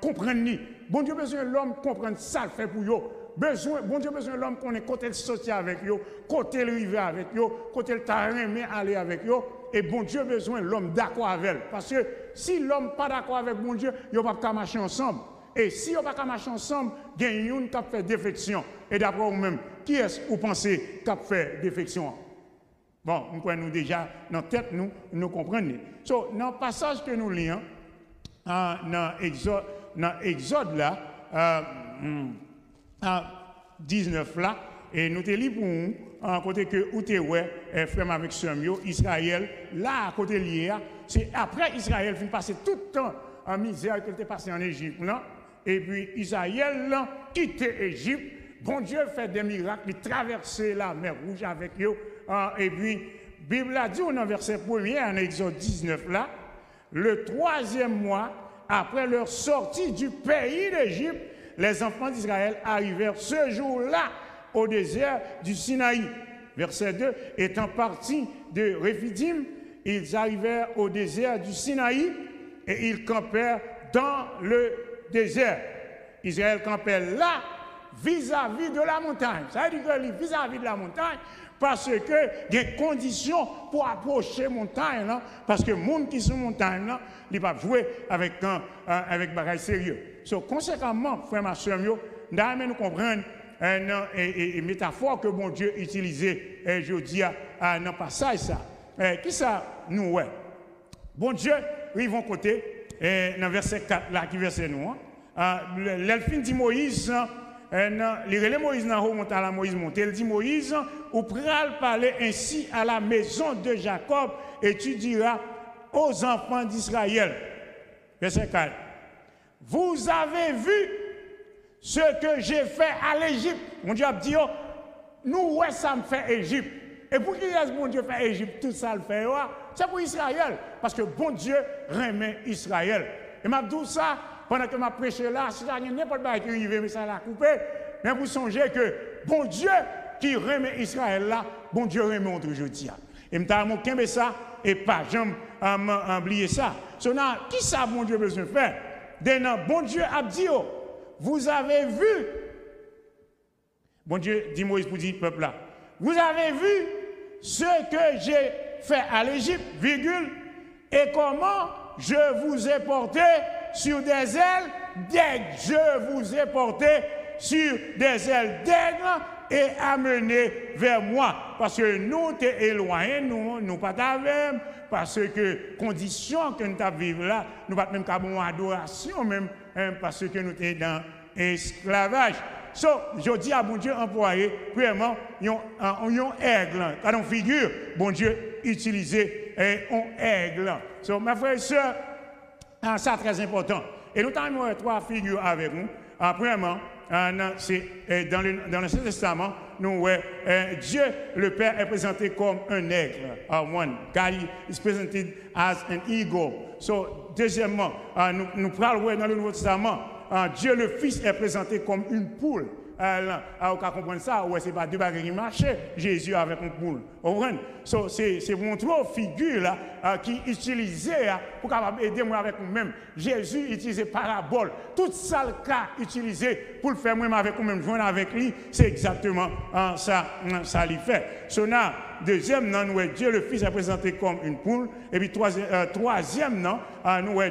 comprendre. Bon Dieu a besoin de l'homme comprendre ça, le fait pour eux. Bon Dieu a besoin de l'homme qu'on est côté le sortir avec eux, côté le river avec eux, côté le terrain, mais aller avec eux. Et bon Dieu a besoin de l'homme d'accord avec elle. Parce que si l'homme n'est pas d'accord avec bon Dieu, il ne va pas marcher ensemble. Et si on ne va pas marcher ensemble, il y a une qui fait défection. Et d'après vous-même, qui est-ce que vous pensez qui fait défection? Bon, nous déjà, dans la tête, nous comprenons. So, dans le passage que nous lisons, dans Exode là, 19 là, et nous te lisons pour nous, à côté que où tu es, frère avec Samuel, Israël, là, à côté lié, c'est après Israël fin passer tout le temps en misère qu'il était passé en Égypte, non? Et puis Israël quitte Égypte, bon Dieu fait des miracles, il traverse la mer Rouge avec eux, et puis la Bible a dit dans le verset 1er, en Exode 19 là, le 3e mois après leur sortie du pays d'Égypte, les enfants d'Israël arrivèrent ce jour-là au désert du Sinaï. Verset 2, étant partis de Réphidim, ils arrivèrent au désert du Sinaï et ils campèrent dans le désert. Israël campait là, vis-à-vis de la montagne. Ça veut dire que vis-à-vis de la montagne, parce que il y a des conditions pour approcher la montagne, là, parce que les gens qui sont montagne, là, ils ne peuvent pas jouer avec bagage sérieux. Donc, conséquemment, frères et sœurs, nous devons comprendre une métaphore que bon Dieu utilisait, je dis, dans le passage. Qui ça nous, ouais? Bon Dieu, ils vont côté, dans verset 4, là, qui verset nous, l'elfine dit Moïse, les relais Moïse dans haut montagne, Moïse monte. Il dit Moïse, ou pral parler ainsi à la maison de Jacob, et tu diras aux enfants d'Israël. Verset 4. Vous avez vu ce que j'ai fait à l'Égypte. Mon Dieu a dit, nous, ouais, ça me fait Égypte. Et pour qui est-ce que bon Dieu fait Égypte, tout ça le fait, c'est pour Israël. Parce que bon Dieu remet Israël. Et m'a dit ça, pendant que m'a prêché là, si ça n'importe quoi qui arrive, mais ça l'a coupé. Mais vous songez que bon Dieu qui remet Israël là, bon Dieu remet entre jeudi. Et m'ta mon kembe ça et pas jamais oublier ça. Sona qui ça bon Dieu besoin faire? D'un bon Dieu a dit vous avez vu. Bon Dieu dit Moïse pour dire peuple là. Vous avez vu ce que j'ai fait à l'Égypte, virgule, et comment je vous ai porté sur des ailes d'aigle. Je vous ai porté sur des ailes d'aigle et amené vers moi. Parce que nous t'es éloignés, nous pas d'avem, parce que conditions que nous vivons là, nous pas même qu'à bon adoration même, parce que nous sommes dans l'esclavage. So, je dis à bon Dieu employé, premièrement, un aigle, quand on figure, bon Dieu utilisé un aigle. So, mes frères et sœurs, ça très important. Et nous avons trois figures avec nous. Premièrement, c'est dans l'Ancien Testament, nous Dieu, le Père, est présenté comme un aigle. God is presented as an eagle. So, deuxièmement, nous parlons dans le Nouveau Testament, Dieu le Fils est présenté comme une poule. On peut comprendre ça, ouais, c'est pas deux bagages qui marchaient, Jésus avec une poule. So, c'est mon trois figure là, qui utilisait pour aider moi avec moi-même. Jésus utilisait parabole. Tout ça le cas utilisé pour le faire moi-même avec moi-même, joindre avec lui, c'est exactement ça lui fait. So, deuxième nom, nous Dieu le Fils est présenté comme une poule. Et puis troisième nom, nous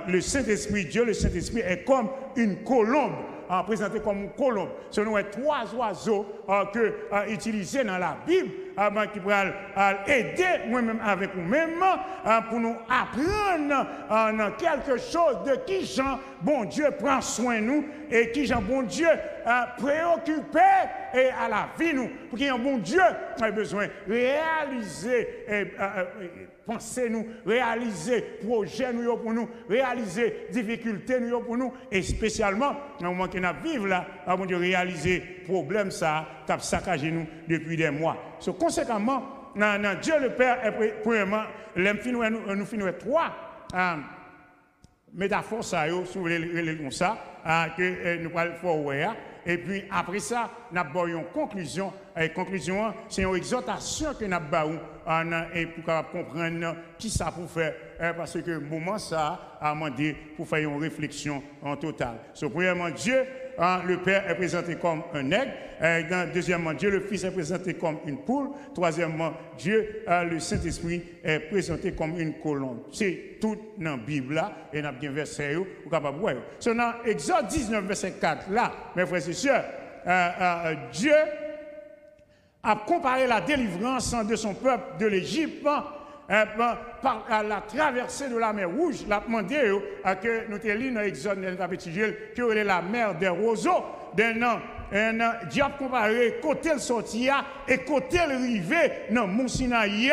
le Saint-Esprit, Dieu le Saint-Esprit est comme une colombe. Présenté comme une colombe. Ce sont trois oiseaux que utilisés dans la Bible qui pourraient aider moi-même avec nous-mêmes pour nous apprendre quelque chose de qui Jean, bon Dieu, prend soin de nous et qui Jean, bon Dieu, préoccupé et à la vie nous. Pour qu'il y ait un bon Dieu a besoin de réaliser penser nous, réaliser projet nous pour nous, réaliser difficultés nous pour nous, et spécialement dans le moment que nous vivons là, avant de réaliser problème ça, tape saccagé nous depuis des mois. So, conséquemment, Dieu le Père est premièrement, nous finissons trois métaphores ça, si vous voulez comme ça, que nous parlons fort. Et puis après ça, nous avons une conclusion. Et conclusion, c'est une exhortation que nous avons et pour comprendre qui ça pour faire. Parce que le moment ça a demandé pour faire une réflexion en total. So, premièrement, Dieu, le Père est présenté comme un aigle. Deuxièmement, Dieu le Fils est présenté comme une poule. Troisièmement, Dieu, le Saint-Esprit est présenté comme une colombe. C'est tout dans la Bible là. Et nous avons bien verset pour capable voir. So, dans Exode 19, verset 4 là, mes frères et sœurs, Dieu a comparé la délivrance de son peuple de l'Égypte par la traversée de la mer Rouge. Il a demandé que nous lisons dans l'Exode que la mer des roseaux. Dieu a comparé côté le sorti et côté le rivé dans Mont Sinaï.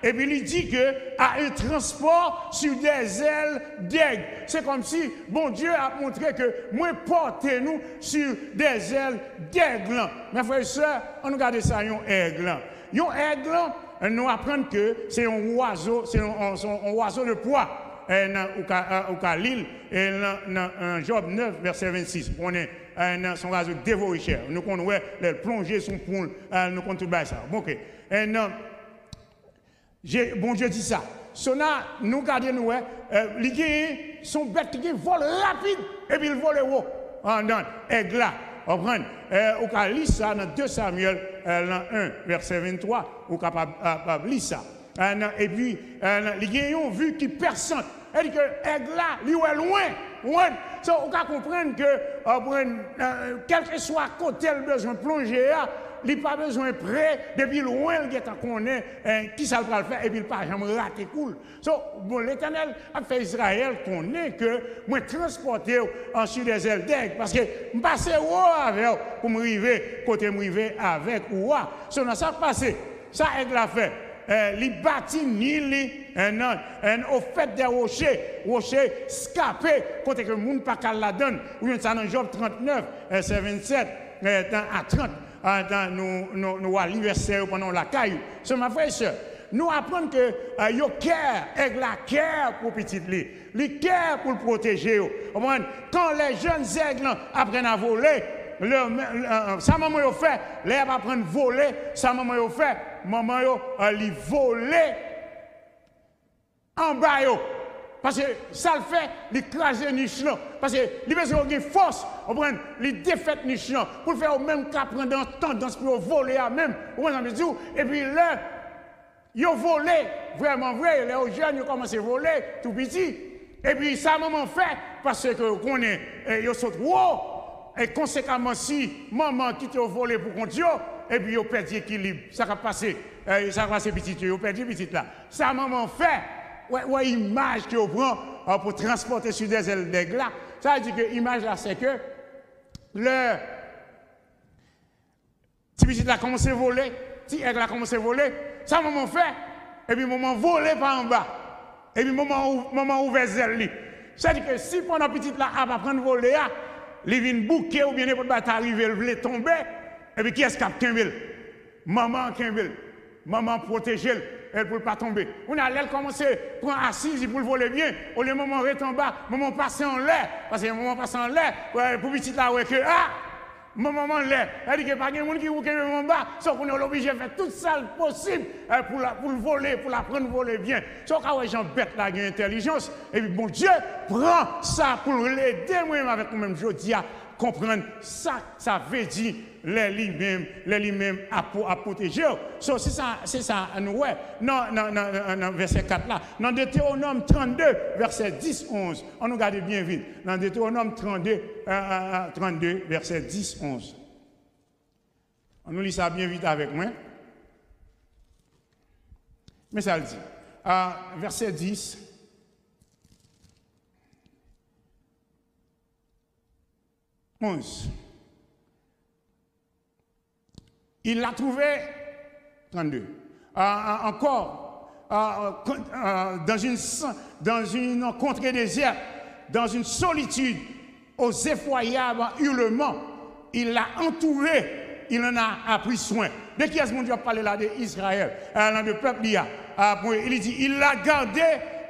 Et puis il dit que à un transport sur des ailes d'aigle. C'est comme si bon Dieu a montré que moi portez nous sur des ailes d'aigle. Mes frères et sœurs, on regarde ça, un aigle. Un aigle, nous apprenons que c'est un oiseau, un oiseau de proie. Au Khalil, dans Job 9, verset 26. On est son oiseau dévoré cher. Nous connaissons les plonger son poule, nous connaissons tout ça. Bon, ok. Bon Dieu dit ça. nous gardons nous, son bête qui vole rapide, et puis il vole haut. Aigle là. Vous comprenez? Vous pouvez lire ça dans 2 Samuel 1, verset 23. Vous pouvez lire ça. Et puis, les gens ont vu qui personne. C'est-à-dire que l'aigle là, lui est loin. So, vous pouvez comprendre que, quel que soit côté le besoin de plonger, il n'a pas besoin de près, depuis loin, il connaît qui ça va le faire, et puis il n'a pas jamais raté cool. So, bon, l'Éternel a fait Israël connaît que moi transporter en sur des ailes d'aigle, parce que je passe avec pour me arriver, côté me arriver avec ou so, ça passé, ça aigle a fait. Les bâtis ni au fait des rochers scapés, côté que le monde pas qu'à la donne, ou ça dans Job 39, verset 27 à 30. Nous à l'anniversaire pendant la caillou. C'est ma frère et soeur. Nous apprenons que yo care, aigle la care pour petit li. Li care pour le protéger. Quand les jeunes aigles apprennent à voler, sa maman yo fait, les apprennent à voler, sa maman yo fait, maman yo li voler en bas yo. Parce que ça le fait, l'écraser niche là. Parce que les besoin de force, on prend les défaites niche là pour faire au même cas prendre tendance pour voler à même. Et puis là, ils ont volé, vraiment vrai, les jeunes ont commencé à voler tout petit. Et puis ça maman fait parce que on est ils sautent haut et conséquemment si maman qui te volé pour compte et puis ils ont perdu l'équilibre, ça va passer petit, ils ont perdu petit là. Ça maman fait. Ouais, image que vous prenez pour transporter sur des ailes d'aigle là. Ça veut dire que l'image là, c'est que le petit petit a commencé à voler, petit aigle a commencé à voler, ça maman fait, et puis maman volé par en bas, et puis maman ouvert les ailes. Ça veut dire que si pendant petit là, elle va prendre voler, il vient bouquer ou bien n'importe quoi arriver, il veut tomber, et puis qui est-ce qui a Kimbel? Maman Kimbel, maman protégée. Elle ne peut pas tomber. On a l'air commencer à prendre assise pour le voler bien. Au lieu de moment en bas, moment passer en l'air. Parce que moment passer en l'air, pour petit là, ouais, que moment en l'air. Elle dit que pas de monde qui vous en bas, sauf qu'on est obligé de faire tout ça possible pour le voler, pour l'apprendre à voler bien. Sauf quand les gens bêtes là, il y a intelligence. Et puis bon Dieu prend ça pour l'aider moi-même avec moi-même. Je dis à comprendre ça veut dire les lui-même à protéger. So, c'est ça, nous, ouais. Non, verset 4 là. Dans Deutéronome 32, verset 10-11. On nous regarde bien vite. Dans Deutéronome 32, verset 10-11. On nous lit ça bien vite avec moi. Mais ça le dit. Verset 10. Il l'a trouvé, 32, encore, dans une contrée déserte, dans une solitude, aux effroyables hurlements. Il l'a entouré, il en a pris soin. De qui est-ce que mon Dieu a parlé là d'Israël, de peuple d'Ia? Il dit, il l'a gardé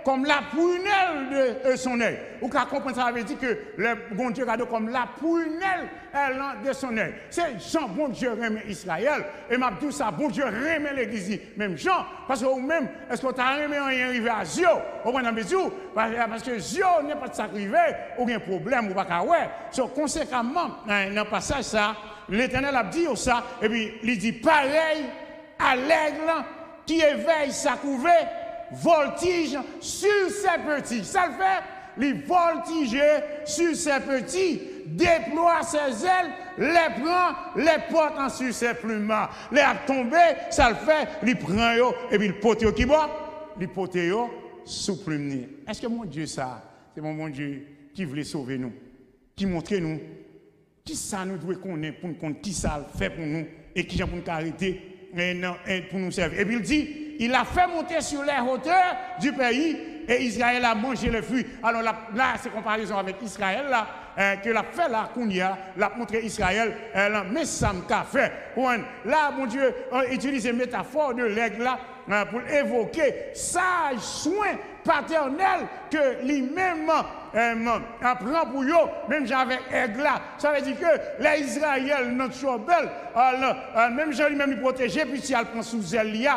comme la prunelle de son œil. Vous comprenez ça veut dire que le bon Dieu regarde comme la prunelle de son œil. C'est Jean, bon Dieu remet Israël. Et m'a dit ça, bon Dieu remet l'église. Même Jean, parce que vous-même, est-ce que tu as remis rien arrivé à Zio? Vous comprenez parce que Zio n'est pas de s'arriver, ou un problème, ou pas qu'à ouais. Conséquemment, dans le passage ça, l'Éternel a dit ça, et puis il dit pareil à l'aigle qui éveille sa couvée, voltige sur ses petits. Ça le fait, les voltiger sur ses petits, déploie ses ailes, les prend, les porte en sur ses plumes. Les a tombé, ça le fait, les prend et puis le pote qui boit, les pote sous plume. Est-ce que mon Dieu ça, c'est mon Dieu qui voulait sauver nous, qui montre nous, qui ça nous doit connaître pour nous connaître, qui ça fait pour nous et qui pour nous arrêter et pour nous servir. Et puis il dit, il a fait monter sur les hauteurs du pays et Israël a mangé le fruit. Alors là c'est comparaison avec Israël là, que l'a fait là, Kounia, l'a montré Israël, mais ça m'a fait. Là, mon Dieu, utilise une métaphore de l'aigle là pour évoquer sage soin paternel que lui-même apprend pour eux, même avec aigle là. Ça veut dire que les Israéliens, notre chobel, même Jean lui-même lui protéger, puis si elle prend sous elle,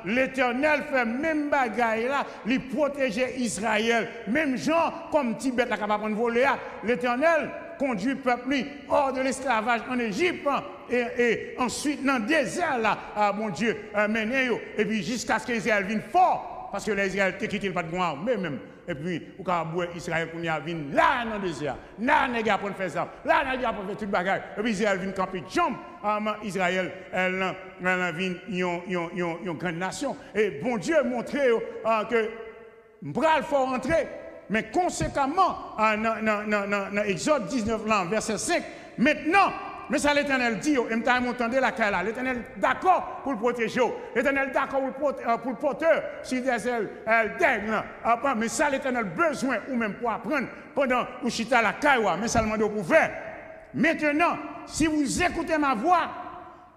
l'Éternel fait même bagaille là, lui protéger Israël. Même Jean, comme Tibet là, capable de voler, l'Éternel conduit le peuple hors de l'esclavage en Égypte et ensuite dans le désert là, mon Dieu, mené et puis jusqu'à ce qu'Israël vienne fort, parce que les Israéliens t'ont quitté le pas de moi, même. Et puis, au cas où Israël vient là dans le désert, là, les gars pour faire ça, là, les gars pour faire tout le bagage. Et puis, Israël vient camper, jump. Israël, elle vient une grande nation. Et bon Dieu montré que Bral faut rentrer. Mais conséquemment, dans Exode 19, verset 5, maintenant, mais ça l'Éternel dit, et m'entendez la caille là, l'Éternel d'accord pour le protéger, l'Éternel d'accord pour le porteur, si des ailes d'aigle, mais ça l'Éternel besoin ou même pour apprendre pendant que chita la caille, mais ça le demande pour faire. Maintenant, si vous écoutez ma voix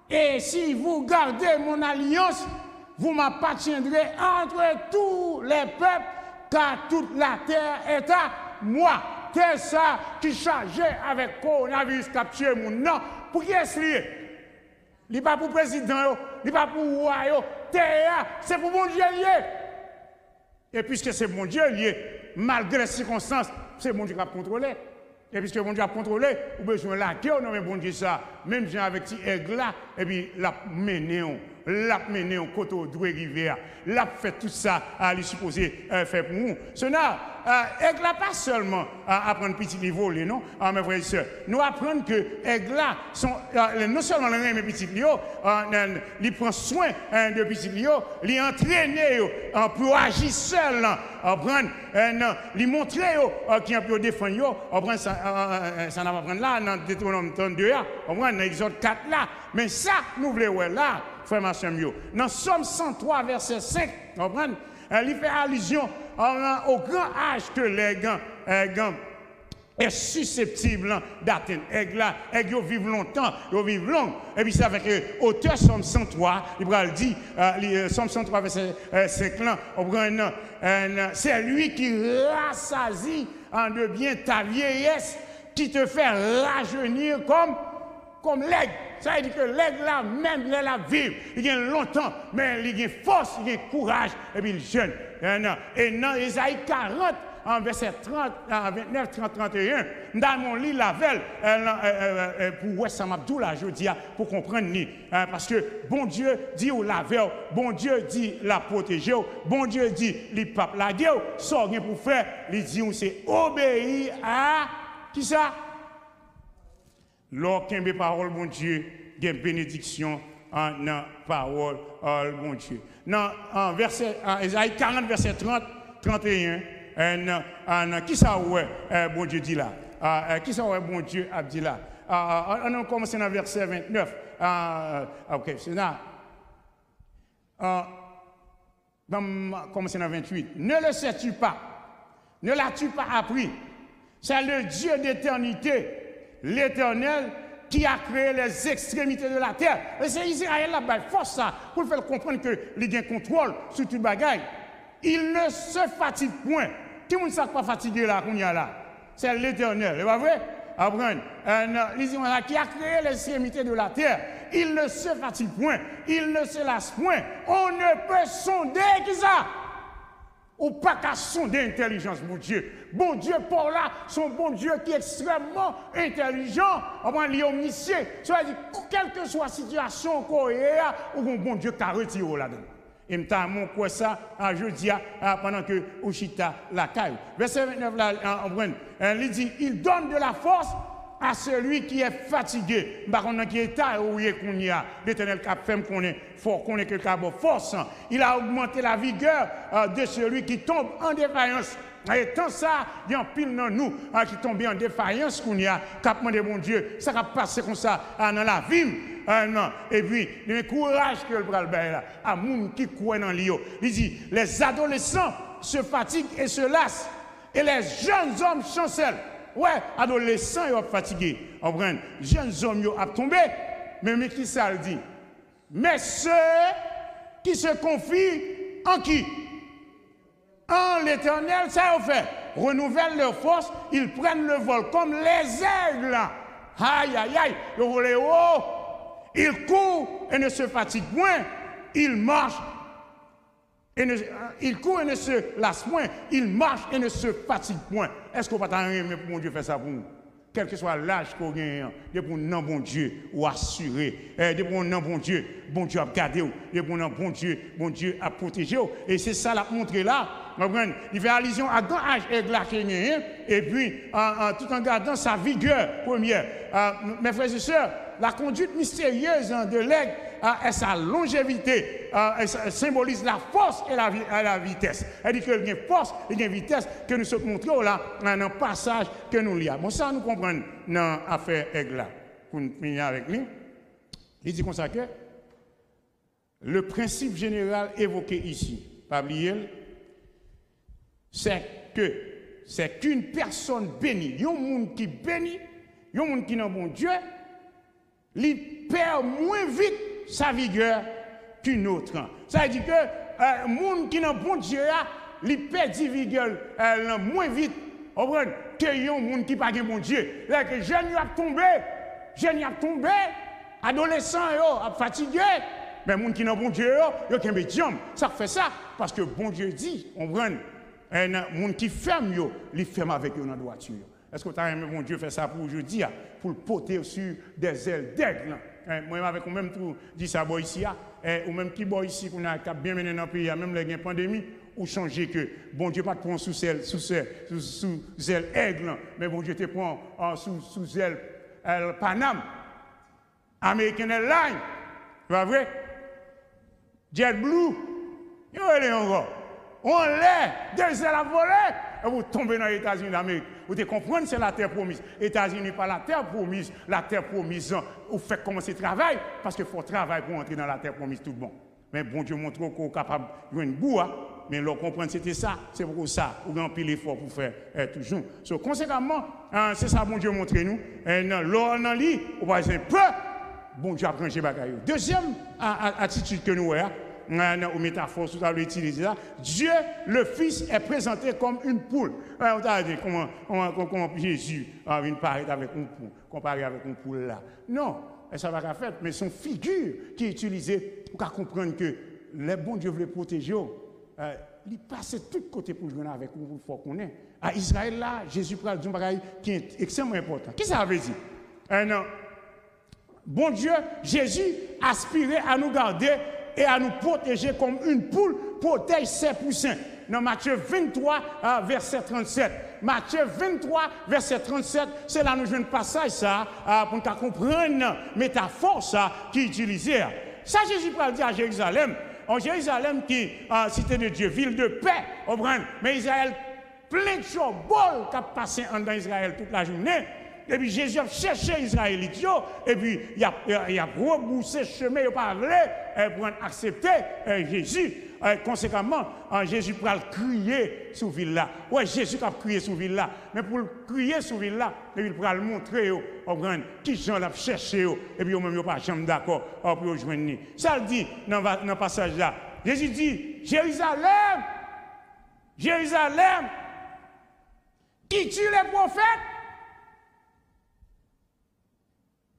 et si vous gardez mon alliance, vous m'appartiendrez entre tous les peuples, car toute la terre est à moi. C'est ça qui chargeait avec coronavirus capturer mon nom. Pour qui est-ce lié? Il n'est pas pour le président, il n'est pas pour le roi, c'est pour mon Dieu lié. Et puisque c'est mon Dieu lié, malgré les circonstances, c'est mon Dieu qui a contrôlé. Et puisque mon Dieu a contrôlé, vous avez besoin de la guerre, non mais bon Dieu ça. Même j'ai avec petit aigle là, et puis l'a mené au côté de rivière. L'a fait tout ça à lui supposer faire pour nous. Ce n'est aigle là pas seulement apprendre petit niveau, non, mes frères et sœurs. Nous apprenons que aigle là sont non seulement les petits lios, ils prennent soin de petits lios, ils entraînent pour agir seul, apprendre, ils montrent qui ont pu défendre, apprendre ça n'a pas prendre là dans Deutéronome 32, apprendre dans Exode 4 là. Mais ça, nous voulons là. Frère Machamio. Dans Somme 103, verset 5, il fait allusion au grand âge que les gants est susceptible d'atteindre. Aigle vivent longtemps, ils vivent long. Et puis ça fait que auteur Somme 103, il dit, Somme 103, verset 5, c'est lui qui rassasie en de bien ta vieillesse, qui te fait rajeunir comme l'aigle. Ça veut dire que l'aigle là, même il a vivre, il a longtemps, mais il a force, il a courage, et puis il est jeune. Et dans Ésaïe 40, en verset 30, 29, 30, 31, dans mon lit, la veille, pour voir ça m'a dit là, je dis, pour comprendre, parce que bon Dieu dit ou la veille, bon Dieu dit la protéger, bon Dieu dit les papes la guerre, ça rien pour faire, il dit c'est obéir à qui ça? Lorsqu'il y a parole, bon Dieu, il y a une bénédiction en parole, bon Dieu. Dans Ésaïe 40, verset 30, 31, qui ça ouais, bon Dieu dit là? Qui ça ouais, bon Dieu a dit là? On a commencé dans verset 29. Ok, c'est là. On commence dans 28. Ne le sais-tu pas? Ne l'as-tu pas appris? C'est le Dieu d'éternité. L'Éternel qui a créé les extrémités de la terre. Et c'est Israël là-bas, force ça, pour faire comprendre qu'il a un contrôle sur tout le bagaille. Il ne se fatigue point. Qui ne s'est pas fatigué là, qu'on y a là? C'est l'Éternel, c'est pas vrai? Apprendre. Qui a créé les extrémités de la terre. Il ne se fatigue point. Il ne se lasse point. On ne peut sonder qui ça? Ou pas qu'à sonder l'intelligence, mon Dieu. Bon Dieu, pour là, son bon Dieu qui est extrêmement intelligent, il est omniscient. Ça veut dire, quelle que soit la situation qu'on est, ou un bon Dieu qui a retiré là-dedans. Et mon quoi ça, je dis, pendant que Ushita la caille. Verset 29, là, il dit, il donne de la force à celui qui est fatigué. Qui est l'Éternel qui a fait qu'on est fort, qu'on est quelqu'un de force. Il a augmenté la vigueur de celui qui tombe en défaillance. Et tant ça, il y a un pile dans nous qui tombe en défaillance qu'on y a, capement de mon Dieu, ça va passer comme ça dans la vie. Et puis, le courage que le bras là, à moun qui croit dans l'io. Il dit, les adolescents se fatiguent et se lassent, et les jeunes hommes chancellent. Ouais, adolescents sont fatigués. Jeunes hommes sont tombés, mais qui ça le dit? Mais ceux qui se confient en qui? en l'Éternel, ça a fait. Renouvellent leur force, ils prennent le vol comme les aigles. Aïe, aïe, aïe, le volet haut. Ils courent et ne se fatiguent point. Ils marchent et ils courent et ne se lassent point. Ils marchent et ne se fatiguent point. Est-ce qu'on va t'arriver pour mon Dieu faire ça pour nous? Quel que soit l'âge qu'on gagne, de pour non bon Dieu ou assurer, de pour non bon Dieu a gardé, de pour non bon Dieu a protégé. Et c'est ça l'a montré là. Il fait allusion à grand âge et puis tout en gardant sa vigueur première. Mes frères et sœurs, la conduite mystérieuse de l'aigle et sa longévité symbolise la force et la vitesse. Elle dit qu'il y a une force et une vitesse que nous sommes montrés là dans un passage que nous lisons. Bon, ça nous comprenons dans l'affaire aigle là. Pour nous finir avec lui, il dit comme ça que le principe général évoqué ici, pas oublier, c'est qu'une personne bénie, un monde qui bénit, un monde qui n'a bon Dieu, il perd moins vite sa vigueur qu'une autre. Ça veut dire que le monde qui n'a bon Dieu, il perd sa vigueur moins vite que un monde qui n'a pas bon Dieu. Là que jeune a tombé, adolescent a fatigué, mais le monde qui n'a bon Dieu, il a un jambes. Ça fait ça parce que bon Dieu dit, on prend un monde qui ferme, il ferme avec eux dans la droiture. Est-ce que tu as aimé mon Dieu faire ça pour aujourd'hui, pour le porter sur des ailes d'aigle? Moi, avec même tout dit ça ici, ou même qui boit ici, qu'on a bien mené dans le pays, même les pandémie, ou changer que bon Dieu pas te prend sous aile aigle, mais bon Dieu te prend sous aile Panam, American Airlines, pas vrai? JetBlue, il est encore. On l'est, deux ailes à voler, et vous tombez dans les États-Unis d'Amérique. Vous devez comprendre, c'est la terre promise. États-Unis, pas la terre promise. La terre promise, vous faites commencer le travail, parce qu'il faut travailler pour entrer dans la terre promise tout bon. Mais bon Dieu montre qu'on est capable de jouer une boue, mais leur comprendre c'était ça, c'est pour ça, vous avez un pile effort pour faire toujours. So, conséquemment, c'est ça bon Dieu montre nous. L'or dans lit, on va dire peu, bon Dieu a branché bagaille. Deuxième attitude que nous avons, aux métaphores, vous avez utilisé ça. Dieu, le Fils, est présenté comme une poule. On a dit comment Jésus vient paraître avec une poule, comparé avec une poule là. Non, ça va pas faire, mais son figure qui est utilisée pour comprendre que les bons Dieu veulent protéger. Il passe de tous côtés pour jouer avec vous, il faut qu'on ait. À Israël là, Jésus prend un bagage qui est extrêmement important. Qu'est-ce que ça veut dire? Non. Bon Dieu, Jésus aspirait à nous garder et à nous protéger comme une poule protège ses poussins. Dans Matthieu 23, verset 37. Matthieu 23, verset 37, c'est là nous jouons un passage ça, pour nous comprendre la métaphore ça, qui est utilisée. Ça, Jésus peut le dire à Jérusalem. En Jérusalem, qui est cité de Dieu, ville de paix, mais Israël, plein de choses, bol qui a passé dans Israël toute la journée. Et puis Jésus a cherché les Israélites, et puis il a rebroussé le chemin, il n'a pas voulu pour accepter Jésus. Conséquemment, Jésus peut crier sur la ville là. Oui, Jésus a crié sur la ville là. Mais pour crier sur la ville là, il peut le montrer, qui gens l'a cherché, et puis même pas jamais d'accord pour rejoindre. Ça le dit dans le passage là. Jésus dit, Jérusalem, Jérusalem, qui tue les prophètes,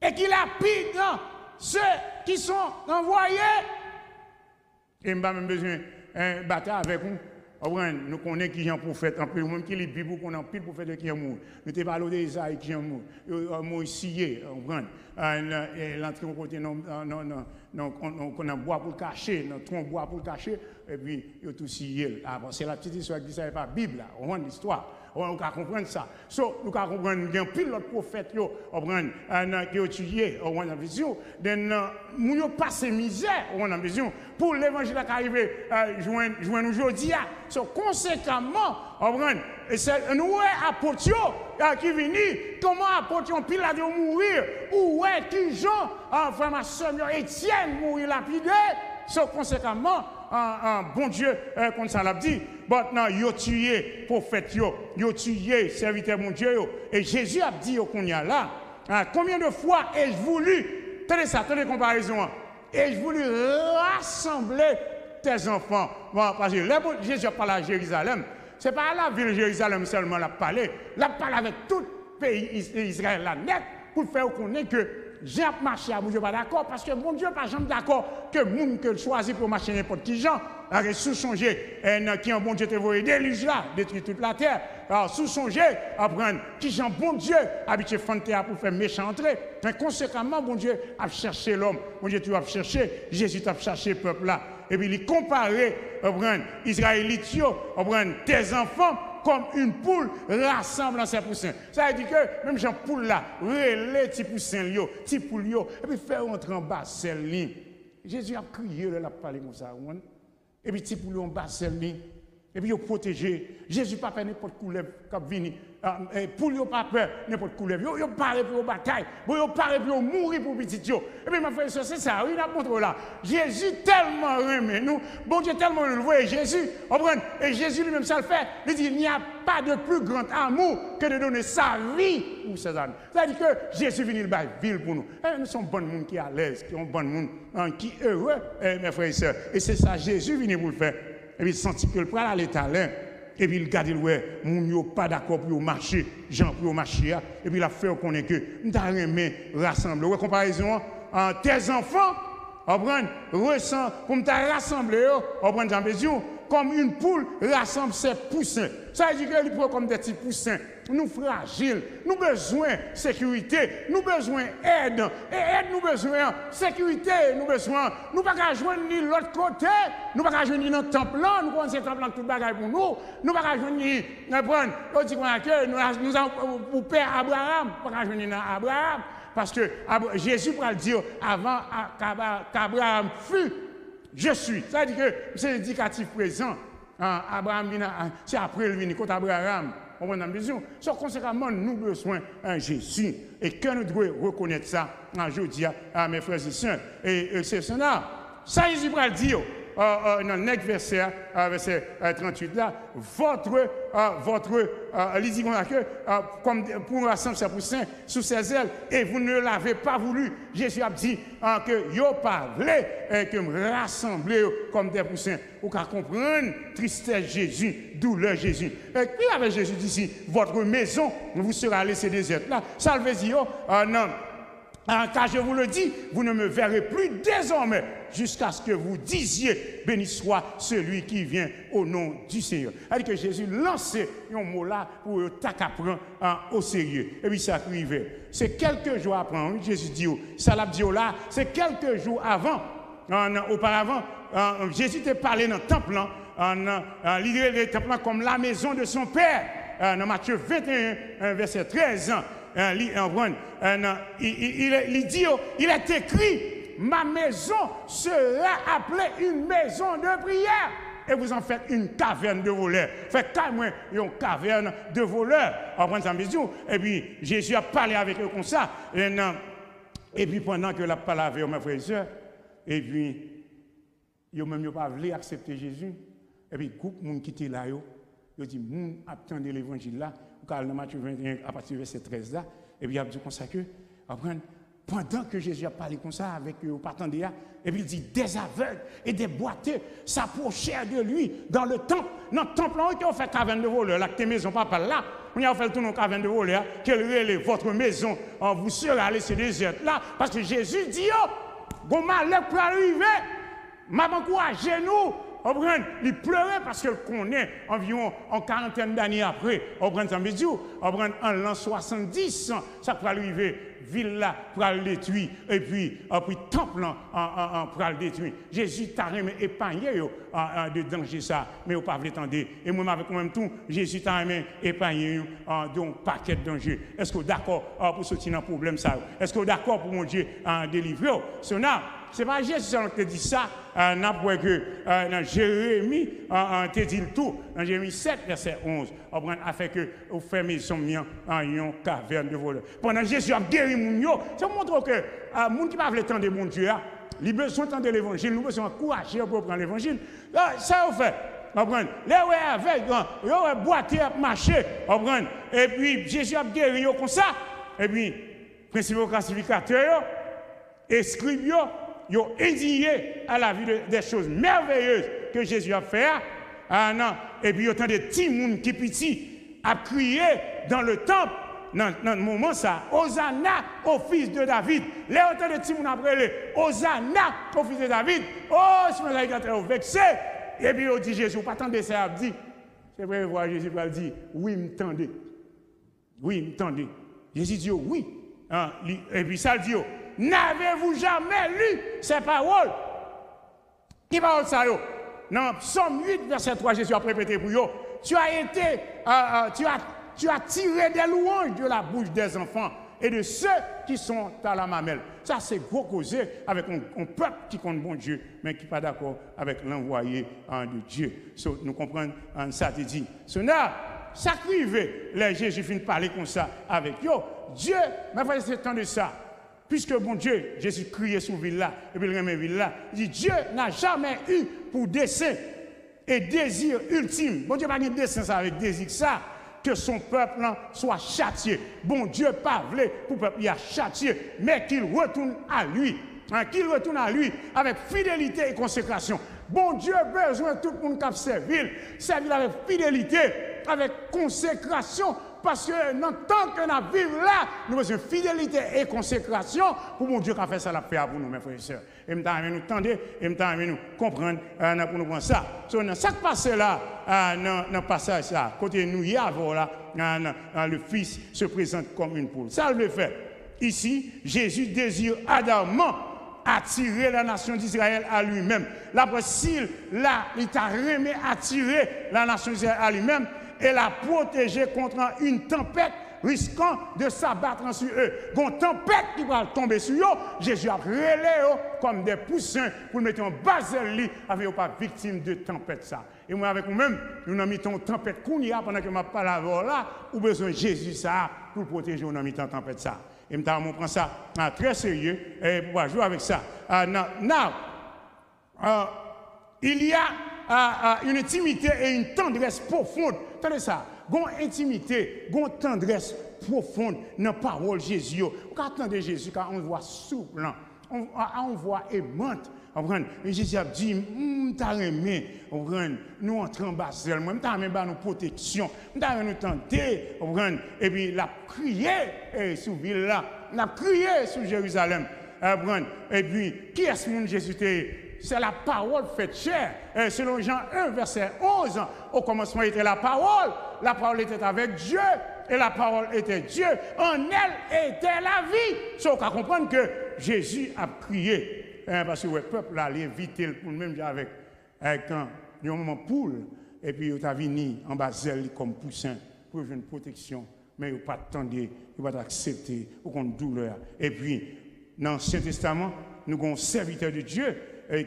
et qui lapide ceux qui sont envoyés. Et je n'ai pas même besoin de bataille avec nous. Nous connaissons qui est un prophète, en plus, même qui lit la Bible, qu'on a un pile prophète qui est mort. Nous te parlons d'Isaïe qui est mort. Moïse, on prend. L'entrée au côté, on a bois pour le cacher, on a tronc bois pour le cacher, et puis il y a tout scié. C'est la petite histoire qui ne savait pas la Bible, là. On voit l'histoire. On peut comprendre ça. So, nous pouvons comprendre qu'il y a un pile de prophètes qui ont tué, on a vision. Nous avons passé misère, on a vision. Pour l'évangile qui arrive, joindre aujourd'hui. So, conséquemment, nous apôtres qui viennent, comment apôtres pile à mourir, ou est qui Jean, frère ma soeur Étienne mourir lapidé. So, conséquemment, bon Dieu, comme ça l'a dit, maintenant, il a tué prophète, il a tué serviteur mon Dieu. Et Jésus a dit qu'on y a là, combien de fois ai-je voulu, tenez ça, tenez comparaison, ai-je voulu rassembler tes enfants, parce que Jésus parle à Jérusalem, ce n'est pas à la ville de Jérusalem seulement l'a parlé, l'a parlé avec tout le pays Israël là net, pour faire connaître que Jean marché à mon Dieu pas d'accord, parce que mon Dieu pas jamais d'accord que le monde que choisit pour marcher n'importe qui Jean, sous-songer, qui un bon Dieu te voit déluge là, détruire toute la terre. Alors, sous-songer, apprendre qui Jean, bon Dieu, habitué Fantéa pour faire méchant entrer. Mais conséquemment, bon Dieu a cherché l'homme. Bon Dieu, tu as cherché, Jésus t'a cherché le peuple là. Et puis, il comparait, Israélites, tes enfants, comme une poule rassemble en ses poussins. Ça veut dire que même Jean poule là, les petits poussins, les petits poules, et puis faire entrer en bas celle ligne. Jésus a crié, il a parlé comme ça. Et puis, petit poules en bas celle ligne. Et puis, il a protégé. Jésus n'a pas peur n'importe couleur qui vient. Pour lui, pas peur n'importe couleur. Il a parlé pour la bataille. Il a parlé pour mourir pour petit. Et puis, ma frère, c'est ça. Il a montré là. Jésus tellement aimé nous. Bon Dieu tellement nous voit. Jésus, et Jésus lui-même, ça le fait. Il dit, il n'y a pas de plus grand amour que de donner sa vie pour ses âmes. C'est-à-dire que Jésus vient de ville pour nous. Et nous sommes bons monde qui est à l'aise, qui sont bons monde, qui est heureux, mes frères et sœurs. Et c'est ça, Jésus vient pour le faire. Et puis il sentit que le pral allait talent. Et puis il garde ouais, mon yo pas d'accord pour marcher, Jean pour marcher. Et puis il a fait qu'on est que nous avons rassembler. Ouais, comparaison, tes enfants, ressent pour nous rassembler, Jean Béziou, comme une poule rassemble ses poussins. Ça veut dire qu'il prend comme des petits poussins. Nous fragiles, nous besoin de sécurité, nous besoin d'aide. Et aide, nous besoin de sécurité, nous besoin. Nous ne pouvons pas joindre ni l'autre côté, nous ne pouvons pas joindre notre temple, nous avons ce temple tout le bagage pour nous. Nous ne pouvons pas joindre ni nous avons pour père Abraham, nous ne pouvons pas joindre Abraham. Parce que Jésus pourra le dire avant qu'Abraham fût, je suis. Ça veut dire que c'est l'indicatif présent. Abraham, c'est après le venir contre Abraham. On a besoin. Sur conséquemment, nous avons besoin de Jésus. Et que nous devons reconnaître ça aujourd'hui à mes frères et sœurs. Et c'est ça. Ça, Jésus va le dire dans le next verset 38 là. Il dit comme pour rassembler ses poussins sous ses ailes, et vous ne l'avez pas voulu. Jésus a dit que vous parlez que me rassembler comme des poussins. Vous pouvez comprendre tristesse Jésus, douleur Jésus. Et puis avec Jésus dit ici, votre maison vous sera laissée déserte. Là, ça veut dire non. Car je vous le dis, vous ne me verrez plus désormais jusqu'à ce que vous disiez, béni soit celui qui vient au nom du Seigneur. C'est-à-dire que Jésus lançait un mot là pour prendre au sérieux. Et puis ça arrivait. C'est quelques jours après, Jésus dit, ça l'a dit là, c'est quelques jours avant, auparavant, Jésus t'a parlé dans le temple, l'idée du temple comme la maison de son Père. Dans Matthieu 21, verset 13, il dit, il est écrit, ma maison sera appelée une maison de prière. Et vous en faites une caverne de voleurs. Faites carrément une caverne de voleurs. Et puis Jésus a parlé avec eux comme ça. Et puis pendant que la parole avec mes frères et sœurs, et puis ils n'ont même pas voulu accepter Jésus. Et puis le groupe qui était là, ils dit, attendez l'évangile là. Dans Matthieu 21, à partir du verset 13 là, et puis il a dit comme ça que, pendant que Jésus a parlé comme ça avec eux, et puis il dit, des aveugles et des boiteux s'approchèrent de lui dans le temple. Dans le temple, on a fait caverne de voleurs, là, que tes maisons pas par là, on a fait le tour dans caverne de voleurs, quelle est votre maison, vous sera laissé déserte là, parce que Jésus dit, bon malheur pour arriver, m'a encouragé nous. Il pleurait parce qu'il connaît environ en quarantaine d'années après. En l'an 70, ça peut arriver. Ville là pour le détruire. Et puis temple pour le détruire. Jésus t'a remis épargné de danger ça. Mais vous ne pouvez pas l'attendre. Et moi, avec même tout, Jésus t'a remis épargné d'un paquet de dangers. Est-ce que vous êtes d'accord pour sortir dans le problème ça? Est-ce que vous êtes d'accord pour mon Dieu délivrer? Ce n'est pas Jésus qui dit ça. N'après que dans Jérémie, te dit le tout. Dans Jérémie 7, verset 11, a fait que vous fermez son mien en une caverne de voleurs. Pendant que Jésus a guéri mon yo, ça montre que les gens qui ne peuvent pas attendre mon Dieu, ils ont besoin d'entendre l'évangile, nous besoin d'encourager pour prendre l'évangile. Ça, vous fait. Les avec, les boiter à marcher. Et puis Jésus a guéri comme ça. Et puis, principal classificateur, escribe, ils sont indignés à la vue des choses merveilleuses que Jésus a fait. Non. Et puis, autant de petits gens qui petits a crié dans le temple, dans le moment ça, Hosanna au fils de David. Les autant de petits gens après les Hosanna au fils de David. Oh, si vous avez très vexé. Et puis, on dit Jésus, pas attendez ça, il dit. C'est vrai, voir Jésus va dire, oui, m'tendez. Oui, m'tendez. Jésus dit, oui. Et puis ça dit, n'avez-vous jamais lu ces paroles? Qui parle ça? Dans Psaume 8, verset 3, Jésus a répété pour vous. Tu as tiré des louanges de la bouche des enfants et de ceux qui sont à la mamelle. Ça, c'est gros causé avec un peuple qui compte bon Dieu, mais qui n'est pas d'accord avec l'envoyé de Dieu. Nous comprenons ça, te dit. Ça crivé, les Jésus finit de parler comme ça avec eux. Dieu, mais c'est temps de ça. Puisque bon Dieu, Jésus criait sur ville là, et puis il remet ville là. Il dit Dieu n'a jamais eu pour dessein et désir ultime. Bon Dieu n'a pas de dessein ça avec désir ça. Que son peuple soit châtié. Bon Dieu pas voulu pour le peuple y a châtié, mais qu'il retourne à lui. Qu'il retourne à lui avec fidélité et consécration. Bon Dieu a besoin de tout le monde qui servir avec fidélité, avec consécration, parce que dans le temps que nous vivons là, nous avons fidélité et consécration pour mon Dieu qui a fait ça la paix pour nous, mes frères et sœurs. Et nous nous tendre, et nous comprendre pour nous prendre ça. Dans ce passage là, dans le passage là, côté nous y avons là, le Fils se présente comme une poule. Ça le fait. Ici, Jésus désire ardemment attirer la nation d'Israël à lui-même. La s'il là, il t'a remis attirer la nation d'Israël à lui-même et la protéger contre une tempête risquant de s'abattre sur eux. Une tempête qui va tomber sur eux, Jésus a relé comme des poussins pour mettre en bas avec pas victime de tempête ça. Et moi avec nous-mêmes, nous avons mis une tempête qu'on y a pendant que je parle là, ou besoin de Jésus ça pour protéger nous avons mis une tempête ça. Et nous prend ça très sérieux et pour jouer avec ça. Il y a une intimité et une tendresse profonde. Attendez ça. Une intimité, une tendresse profonde dans la parole de Jésus. Quand on attend Jésus, quand on voit souple, on voit aimante. Jésus a dit, t'as aimé, nous entrons en Basel, moi, t'as aimé nos protection, t'as aimé nous tenter, et puis il a crié sur ville là, il a crié sur Jérusalem, et puis qui est-ce que Jésus était? C'est la parole faite chair. Selon Jean 1, verset 11, au commencement était la parole était avec Dieu, et la parole était Dieu. En elle était la vie. So, on peut comprendre que Jésus a crié. Parce que le peuple a évité pour même avec un moment poule, et puis il a venu en Basel comme poussin pour une protection, mais il n'a pas attendu, il n'a pas accepté, aucune douleur. Et puis, dans l'Ancien Testament, nous avons un serviteur de Dieu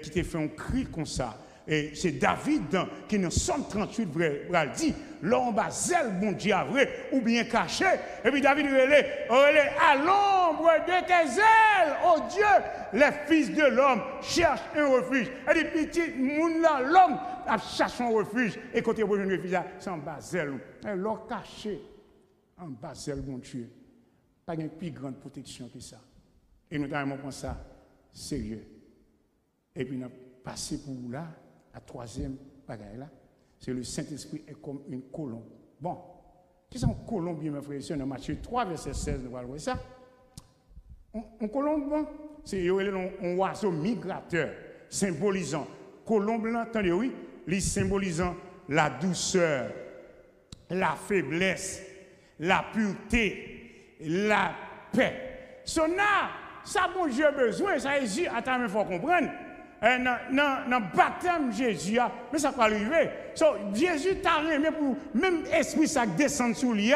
qui t'a fait un cri comme ça. Et c'est David qui, dans Somme 38, dit, l'homme Basel, bon Dieu, vrai, ou bien caché. Et puis David relève à l'ombre de tes ailes, oh Dieu, les fils de l'homme cherchent un refuge. Et les petits, l'homme cherche un refuge. Et quand il y a un refuge, c'est en Basel. L'homme caché en Basel, mon Dieu. Pas une plus grande protection que ça. Et nous avons pensé ça sérieux. Et puis nous avons passé pour là. La troisième bagaille là, c'est le Saint-Esprit est comme une colombe. Bon, qui sont colombes, mes frères et sœurs, dans Matthieu 3, verset 16, nous allons voir ça. Un colombe, bon, c'est un oiseau migrateur, symbolisant. Colombe, là, attendez, oui, les symbolisant la douceur, la faiblesse, la pureté, la paix. Ça, bon Dieu a besoin, ça existe, attends, il faut comprendre. Dans le baptême Jésus, mais ça va arriver. Jésus t'a remis pour même esprit ça descendre sur lui,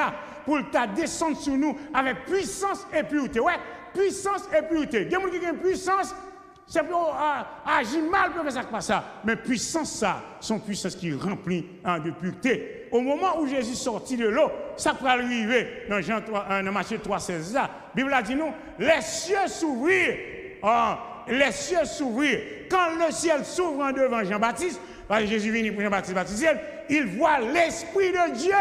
pour ta descendre sur nous avec puissance et pureté. Ouais, puissance et pureté. Il y a des gens qui ont puissance, c'est pour agir mal pour faire ça pas ça. Mais puissance ça, son puissance qui remplit de pureté. Au moment où Jésus sortit de l'eau, ça va arriver dans Matthieu 3,16 là. La Bible a dit nous, les cieux s'ouvrirent. Les cieux s'ouvrirent. Quand le ciel s'ouvre devant Jean-Baptiste, parce que Jésus vient pour Jean-Baptiste baptiser, il voit l'Esprit de Dieu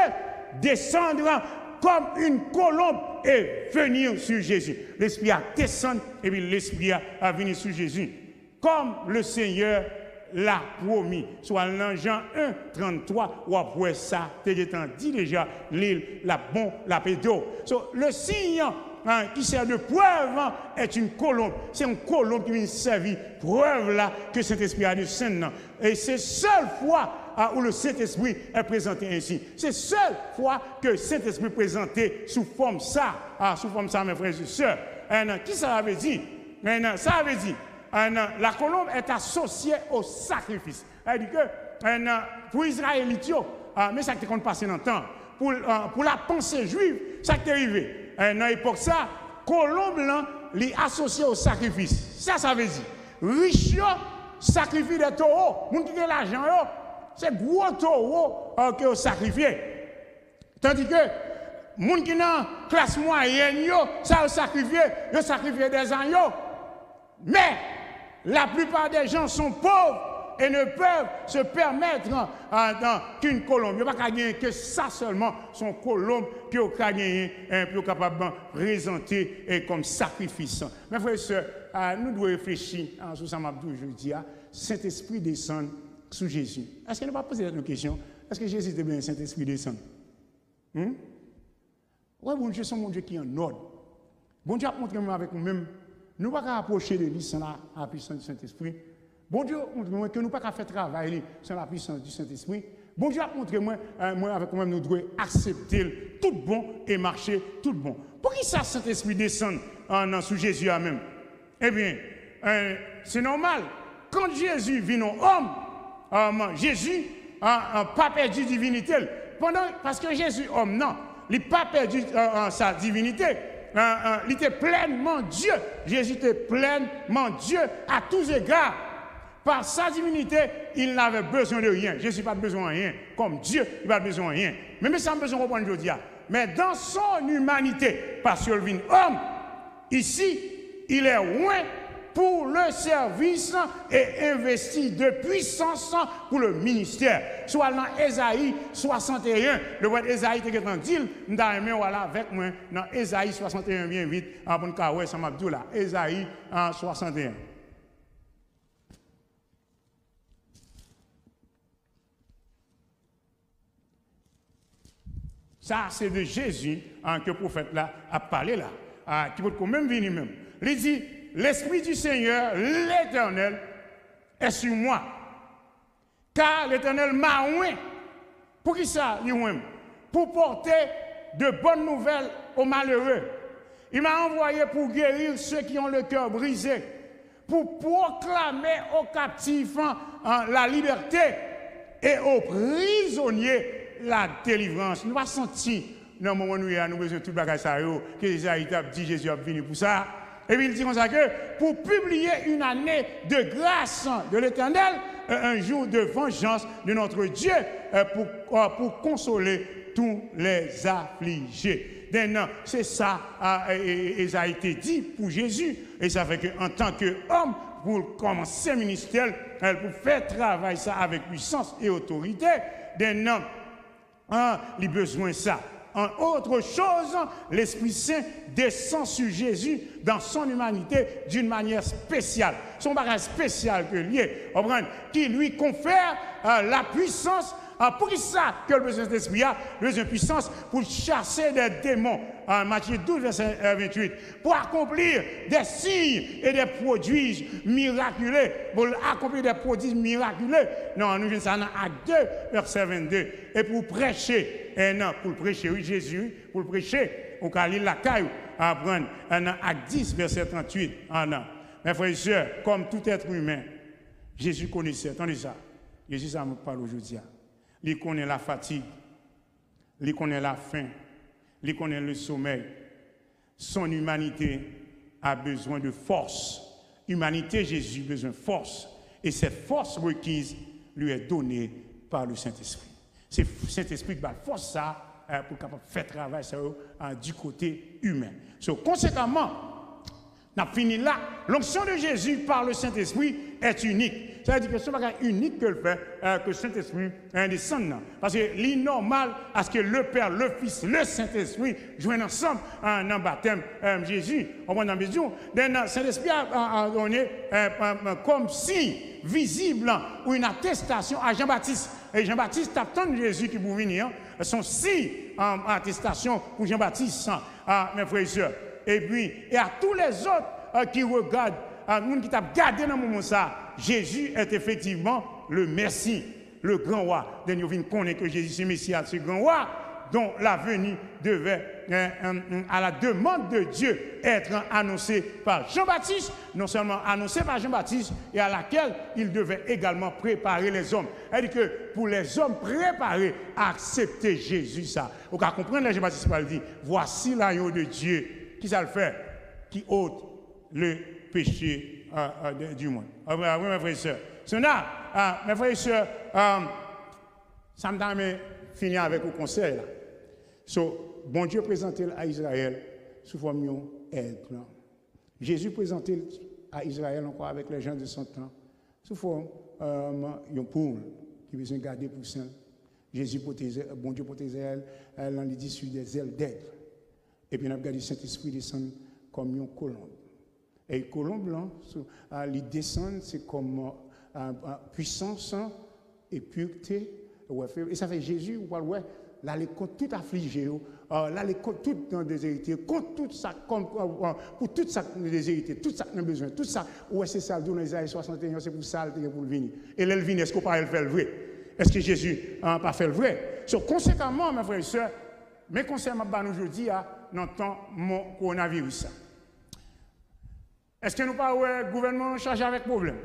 descendre comme une colombe et venir sur Jésus. L'Esprit a descendu et puis l'Esprit a venu sur Jésus. comme le Seigneur l'a promis. Soit dans Jean 1, 33, ou après ça, tu as dit déjà, l'île, la bon, la pédo. Le signe qui sert de preuve est une colombe. C'est une colombe qui vient servir preuve là que Saint-Esprit a du Saint. Et c'est seule fois où le Saint-Esprit est présenté ainsi. C'est seule fois que Saint-Esprit est présenté sous forme ça. Sous forme ça, mes frères et sœurs. Qui ça veut dire? Ça veut dire la colombe est associée au sacrifice. Elle dit que pour les Israélites, mais ça qui compte passer dans le temps, pour la pensée juive, ça qui est arrivé. Dans l'époque, ça, colombe est associé au sacrifice. Ça veut dire, riche sacrifie des taureaux. Les gens qui ont l'argent, c'est gros taureaux qui ont sacrifié. Tandis que les gens qui ont la classe moyenne, ça a sacrifié des agneaux. Mais la plupart des gens sont pauvres et ne peuvent se permettre qu'une colombe. Il n'y a pas gagner que ça seulement, son colombe qui a gagné pour capable de présenter comme sacrifice. Mes frères et sœurs, nous devons réfléchir sur ça m'a dit aujourd'hui. Saint-Esprit descend sous Jésus. Est-ce qu'il ne va pas poser une question? Est-ce que Jésus était bien Saint-Esprit descend? Oui, bon Dieu, c'est mon Dieu qui est en ordre. Bon Dieu a montré avec nous-mêmes. Nous ne pouvons pas approcher de lui sans la puissance du Saint-Esprit. Bon Dieu a montré que nous ne pouvons pas faire travail sans la puissance du Saint-Esprit. Bon Dieu a montré moi avec nous-mêmes, nous devons accepter tout bon et marcher tout bon. Pour qui ça, Saint-Esprit descend sous Jésus même? Eh bien, c'est normal. Quand Jésus vit en homme, Jésus n'a pas perdu divinité. Parce que Jésus, homme, non, il n'a pas perdu sa divinité. Il était pleinement Dieu. Jésus était pleinement Dieu à tous égards. Par sa divinité, il n'avait besoin de rien. Jésus n'a pas besoin de rien. Comme Dieu, il n'a pas besoin de rien. Mais ça a besoin de comprendre aujourd'hui. Mais dans son humanité, parce qu'il vit homme, ici, il est loin pour le service et investi de puissance pour le ministère. Soit dans Ésaïe 61, le roi Ésaïe était en dit, nous avons voilà avec moi dans Ésaïe 61 bien vite, avant de ça m'a dit là, Ésaïe 61. Ça, c'est de Jésus que le prophète là a parlé là, qui peut quand même venir même. Il dit, l'Esprit du Seigneur, l'Éternel, est sur moi. Car l'Éternel m'a oint. Pour qui ça, lui-même? Pour porter de bonnes nouvelles aux malheureux. Il m'a envoyé pour guérir ceux qui ont le cœur brisé, pour proclamer aux captifs la liberté et aux prisonniers la délivrance. Nous avons senti, dans le moment où nous avons besoin de tout le bagage, que Jésus a venu pour ça. Et puis il dit comme ça que pour publier une année de grâce de l'Éternel, un jour de vengeance de notre Dieu, pour consoler tous les affligés. C'est ça, ça a été dit pour Jésus. Et ça fait qu'en tant qu'homme, pour commencer le ministère, pour faire travailler ça avec puissance et autorité, il a besoin de ça. En autre chose, l'Esprit Saint descend sur Jésus dans son humanité d'une manière spéciale. Son bagage spécial que lié, qui lui confère la puissance. Pour qui ça que le besoin de l'Esprit a? Le besoin de puissance pour chasser des démons. Matthieu 12, verset 28. Pour accomplir des signes et des prodiges miraculeux. Pour accomplir des prodiges miraculeux. Non, nous venons ça dans Acte 2, verset 22. Et pour prêcher, pour prêcher, oui, Jésus, pour prêcher, au Khalil la caille, à prendre dans Acte 10, verset 38. Mes frères et sœurs, comme tout être humain, Jésus connaissait, attendez ça. Jésus, ça me parle aujourd'hui. Il connaît la fatigue, il connaît la faim, il connaît le sommeil. Son humanité a besoin de force. Humanité, Jésus a besoin de force. Et cette force requise lui est donnée par le Saint-Esprit. C'est le Saint-Esprit qui va force ça pour capable faire travail ça, du côté humain. Conséquemment, on a fini là. L'onction de Jésus par le Saint-Esprit est unique. Ça veut dire que ce n'est pas unique que le fait que le Saint-Esprit descende. Parce que c'est normal à ce que le Père, le Fils, le Saint-Esprit joignent ensemble dans le baptême Jésus. On voit dans la vision. Le Saint-Esprit a donné comme si visible ou une attestation à Jean-Baptiste. Et Jean-Baptiste attend Jésus qui pour venir. Son si attestation pour Jean-Baptiste, mes frères et sœurs. Et puis, et à tous les autres qui regardent, à nous qui t'a gardé dans le moment ça, Jésus est effectivement le Messie, le grand roi. Nous venons connaître que Jésus c'est Messie, ce grand roi dont la venue devait, à la demande de Dieu, être annoncée par Jean-Baptiste, non seulement annoncée par Jean-Baptiste, et à laquelle il devait également préparer les hommes. C'est-à-dire que pour les hommes préparés à accepter Jésus, ça, vous comprenez, Jean-Baptiste va le dire, voici l'agneau de Dieu, qui ça le fait, qui ôte le péché du monde. Oui, mes frères et sœurs. Mes frères et sœurs, ça me donne finir avec le conseil là. Bon Dieu présentait à Israël sous forme d'aide. Jésus présentait à Israël encore avec les gens de son temps sous forme d'un poule qui besoin de garder pour saint. Jésus protège, bon Dieu protège elle, dans les disques des ailes d'aide. Et puis on a regardé le Saint-Esprit descendre comme une colombe. Et une colombe là, il descend, c'est comme puissance et pureté. Et ça fait Jésus, ouais, là, les contre tout affligé, là, les contre tout dans déshérité, contre tout ça, pour tout ça déshérité, tout ça qu'on a besoin, tout ça, ouais, c'est ça, dans Isaïe 61, c'est pour ça, pour le venir. Et là, le venir, est-ce qu'on peut faire le vrai? Est-ce que Jésus n'a pas fait le vrai? Conséquemment, mes frères et sœurs, mes conseils aujourd'hui, dans le temps mon coronavirus. Est-ce que nous pas le gouvernement chargé avec problème?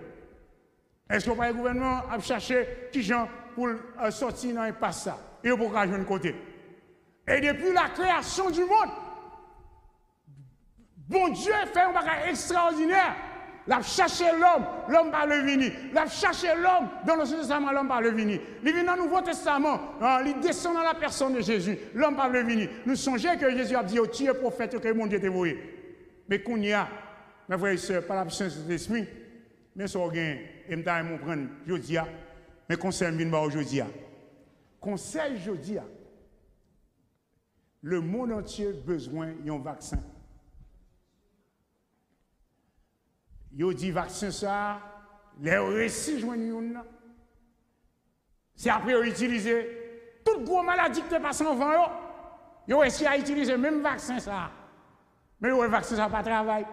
Est-ce que le gouvernement a cherché qui gens pour sortir dans un passe ça? Et pour qu'on joue de côté. Et depuis la création du monde, bon Dieu fait un bagage extraordinaire. Il a cherché l'homme, l'homme par le venir. Il a cherché l'homme dans l'Ancien Testament, l'homme par le venir. Il vient dans le Nouveau Testament, il descend dans la personne de Jésus, l'homme par le venir. Nous songeons que Jésus a dit, oh, tu es prophète que mon Dieu t'a envoyé. Mais qu'on y a, mes frères et sœurs, par la puissance de l'esprit, mais ça, et m'ta mon prendre aujourd'hui, mais conseil vient aujourd'hui. Conseil aujourd'hui, le monde entier a besoin d'un vaccin. Yo dit vaccin ça, les récits joignent. C'est après utiliser toute grosse maladie qui te passe en vent, yo réussi à utiliser le même vaccin ça. Mais le vaccin ça pas travail.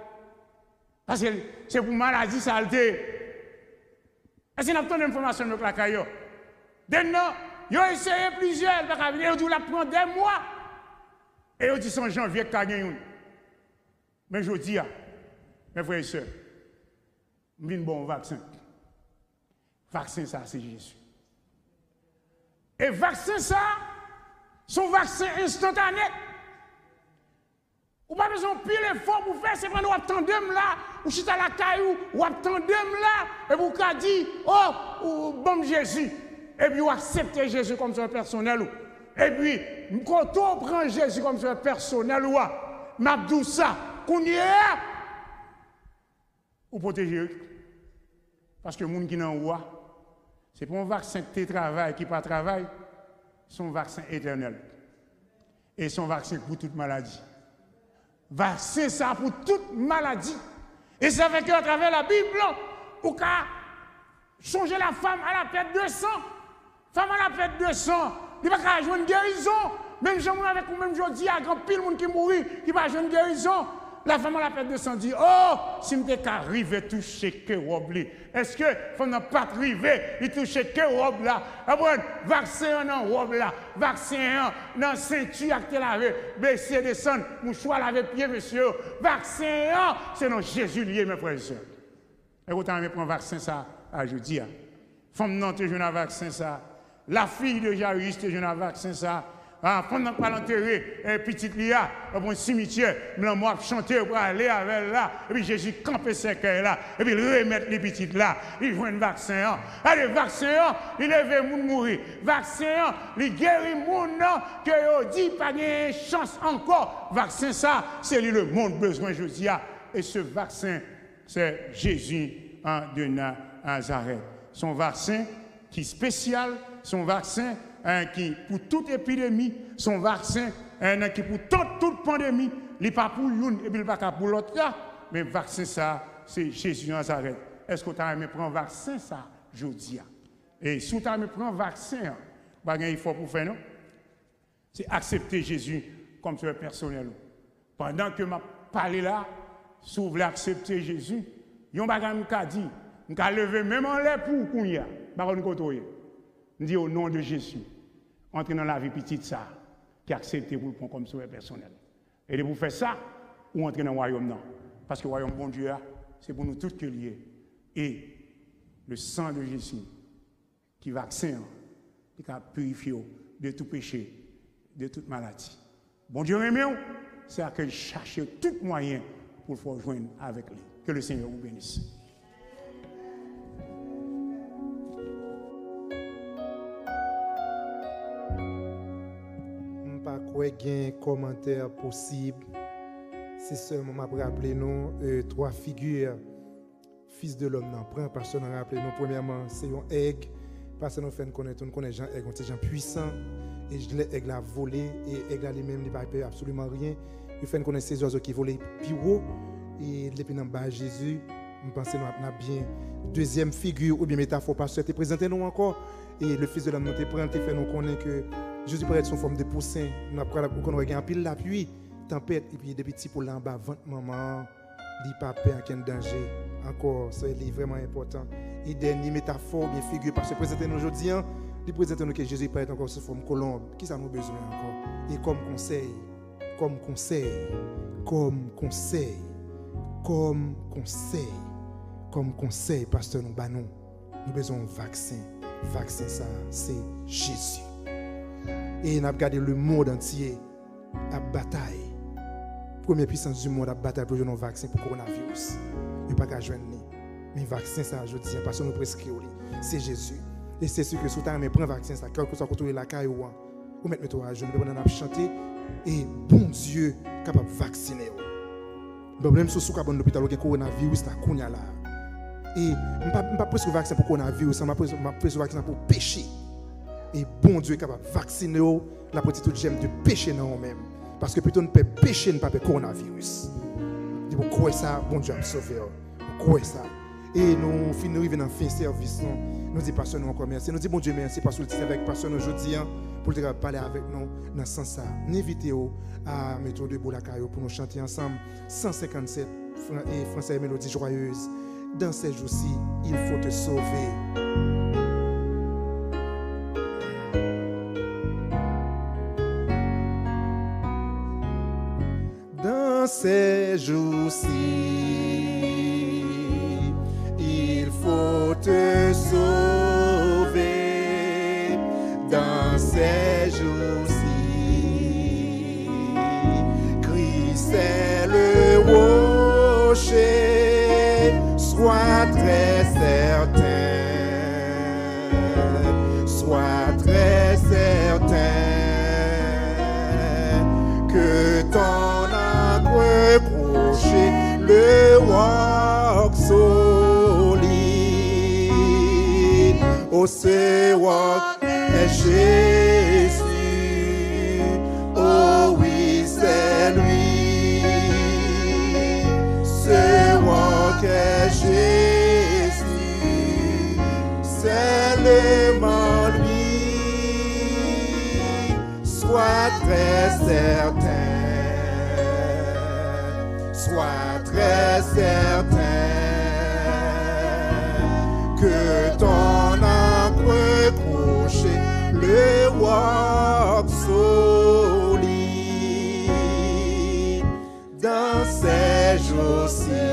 Parce que c'est pour maladie saleté. Est-ce qu'on a tant d'informations dans la caillou? Maintenant, ils ont essayé plusieurs, ils ont dû la prendre des mois. Et ils ont dit c'est en janvier qu'il y a gagné. Mais je dis, mes frères et sœurs, je un bon vaccin. Vaccin, ça, c'est Jésus. Et vaccin, ça, son vaccin instantané. Ou pas besoin de pile effort pour faire, c'est quand on attend là, ou si à la caillou, ou attend là, et vous avez dit, oh, bon Jésus. Et puis, vous acceptez Jésus comme son personnel. Et puis, quand on prend Jésus comme son personnel, m'abdou ça, qu'on y est, ou protéger. Parce que les gens qui n'ont pas, ce n'est pas un vaccin qui travaille, qui ne travaille, c'est un vaccin éternel. Et c'est un vaccin pour toute maladie. Vaccin, ça pour toute maladie. Et ça fait qu'à travers la Bible, on peut changer la femme à la perte de sang. Femme à la perte de sang, il ne va pas jouer une guérison. Même si on avec vous-même, je dis, il y a grand pile de monde qui mourit, qui va jouer une guérison. La femme à la perte de sang dit, oh, si je n'étais qu'arrivé toucher que robe. Est-ce que faut n'a pas arrivé, il toucher que robe là? Vaccin dans robe là, vaccin dans ceinture qui lavé, baisser descendre, mouchoir laver pied monsieur. Vaccin c'est dans Jésus lié mes frères et sœurs. Et autant me prendre vaccin ça à jeudi. Femme non te jeune un vaccin ça. La fille de Jairus te jeune un vaccin ça. Pendant qu'on l'enterrer, petite Lia, au un cimetière, moi chanter pour aller avec elle là, et puis Jésus camper ses cœurs là, et puis remettre les petites là, il voit un vaccin. Allez, vaccin, il lève moun mourir. Vaccin, il guérit moun que yo dit pas de chance encore. Vaccin ça, c'est lui le monde besoin aujourd'hui. Et ce vaccin, c'est Jésus de Nazareth. Son vaccin qui est spécial, son vaccin qui pour toute épidémie, son vaccin qui pour toute pandémie, il n'est pas pour une et puis il n'est pas pour l'autre. Mais le vaccin, ça, c'est Jésus Nazareth. Est-ce que tu as aimé prendre le vaccin, ça, je dis? Et si tu as aimé prendre le vaccin, il faut pour faire, non? C'est accepter Jésus comme sauveur personnel. Pendant que je parle là, si vous voulez accepter Jésus, il y a un bagage qui a dit, je vais lever même en l'air pour qu'on y a. Je dis au nom de Jésus, entrez dans la vie petite ça, qui a accepté pour le prendre comme sauveur personnel. Et de vous faire ça, ou entrer dans le royaume, non. Parce que le royaume bon Dieu, c'est pour nous tous que liés. Et le sang de Jésus, qui vaccine, qui a purifié de tout péché, de toute maladie. Bon Dieu aimé, c'est à que chercher tout moyen pour le rejoindre avec lui. Que le Seigneur vous bénisse. Je ne sais pas quoi un commentaire possible. C'est seulement m'a rappelé nous trois figures fils de l'homme n'en prend parce que nous rappelé nous premièrement c'est un aigle parce que nous fait connaître Jean aigle un gens puissant et l'aigle a volé et aigle lui-même il pas absolument rien. Il fait connaître ces oiseaux qui volaient plus haut et depuis dans bas Jésus je pense nous a bien deuxième figure ou bien métaphore parce que tu présenté nous encore et le fils de l'homme nous te prend te fait nous connaître que Jésus paraît sous forme de poussin nous après qu'on regarde pile la pluie tempête et puis des petits pour là en bas ventre maman il pas peur aucun danger encore c'est vraiment important et dernière métaphore bien figure parce que présenter nous aujourd'hui il présente nous que Jésus paraît encore sous forme colombe qui ça nous besoin encore et comme conseil pasteur nous banon nous besoin un vaccin ça c'est Jésus et n'a regardé le monde entier à bataille première puissance du monde à bataille pour jouer un vaccin pour le coronavirus. Il n'y a pas qu'à joindre. Mais le vaccin, ça, je dis, parce que nous prescrivons, c'est Jésus. Et c'est sûr que si tu as un vaccin, ça, quel que soit côté la caille ou mettre toi à genoux, on a chanté, et bon Dieu, capable de vacciner. Même si tu as un hôpital qui coronavirus, tu as là. Et je ne pas presque vaccin pour le coronavirus, je ne presque vaccin pour péché. Et bon Dieu est capable de vacciner la petite gemme de péché dans nous-mêmes. Parce que plutôt nous peut pécher, nous ne peut pas coronavirus. Vous croyez ça, bon Dieu a sauvé. Vous croyez ça. Et nous finissons arriver dans le fin service. Nous disons pasteur nous encore merci. Nous disons bon Dieu merci parce que vous êtes avec pasteur nous aujourd'hui pour parler avec nous dans ce sens. Nous invitons à mettre debout la caillou pour nous chanter ensemble 157 et Français mélodie joyeuse. Dans ces jours-ci, il faut te sauver. Dans ces jours-ci, il faut te sauver. Dans ces jours-ci, Christ est le rocher, sois très certain, sois très certain que ton reprocher le roc solide. Oh, ce roc est Jésus. Oh oui, c'est lui. Ce roc est Jésus. Seulement lui. Sois très certain. Sois très certain que ton encre couché le roc solide. Dans ces jours-ci,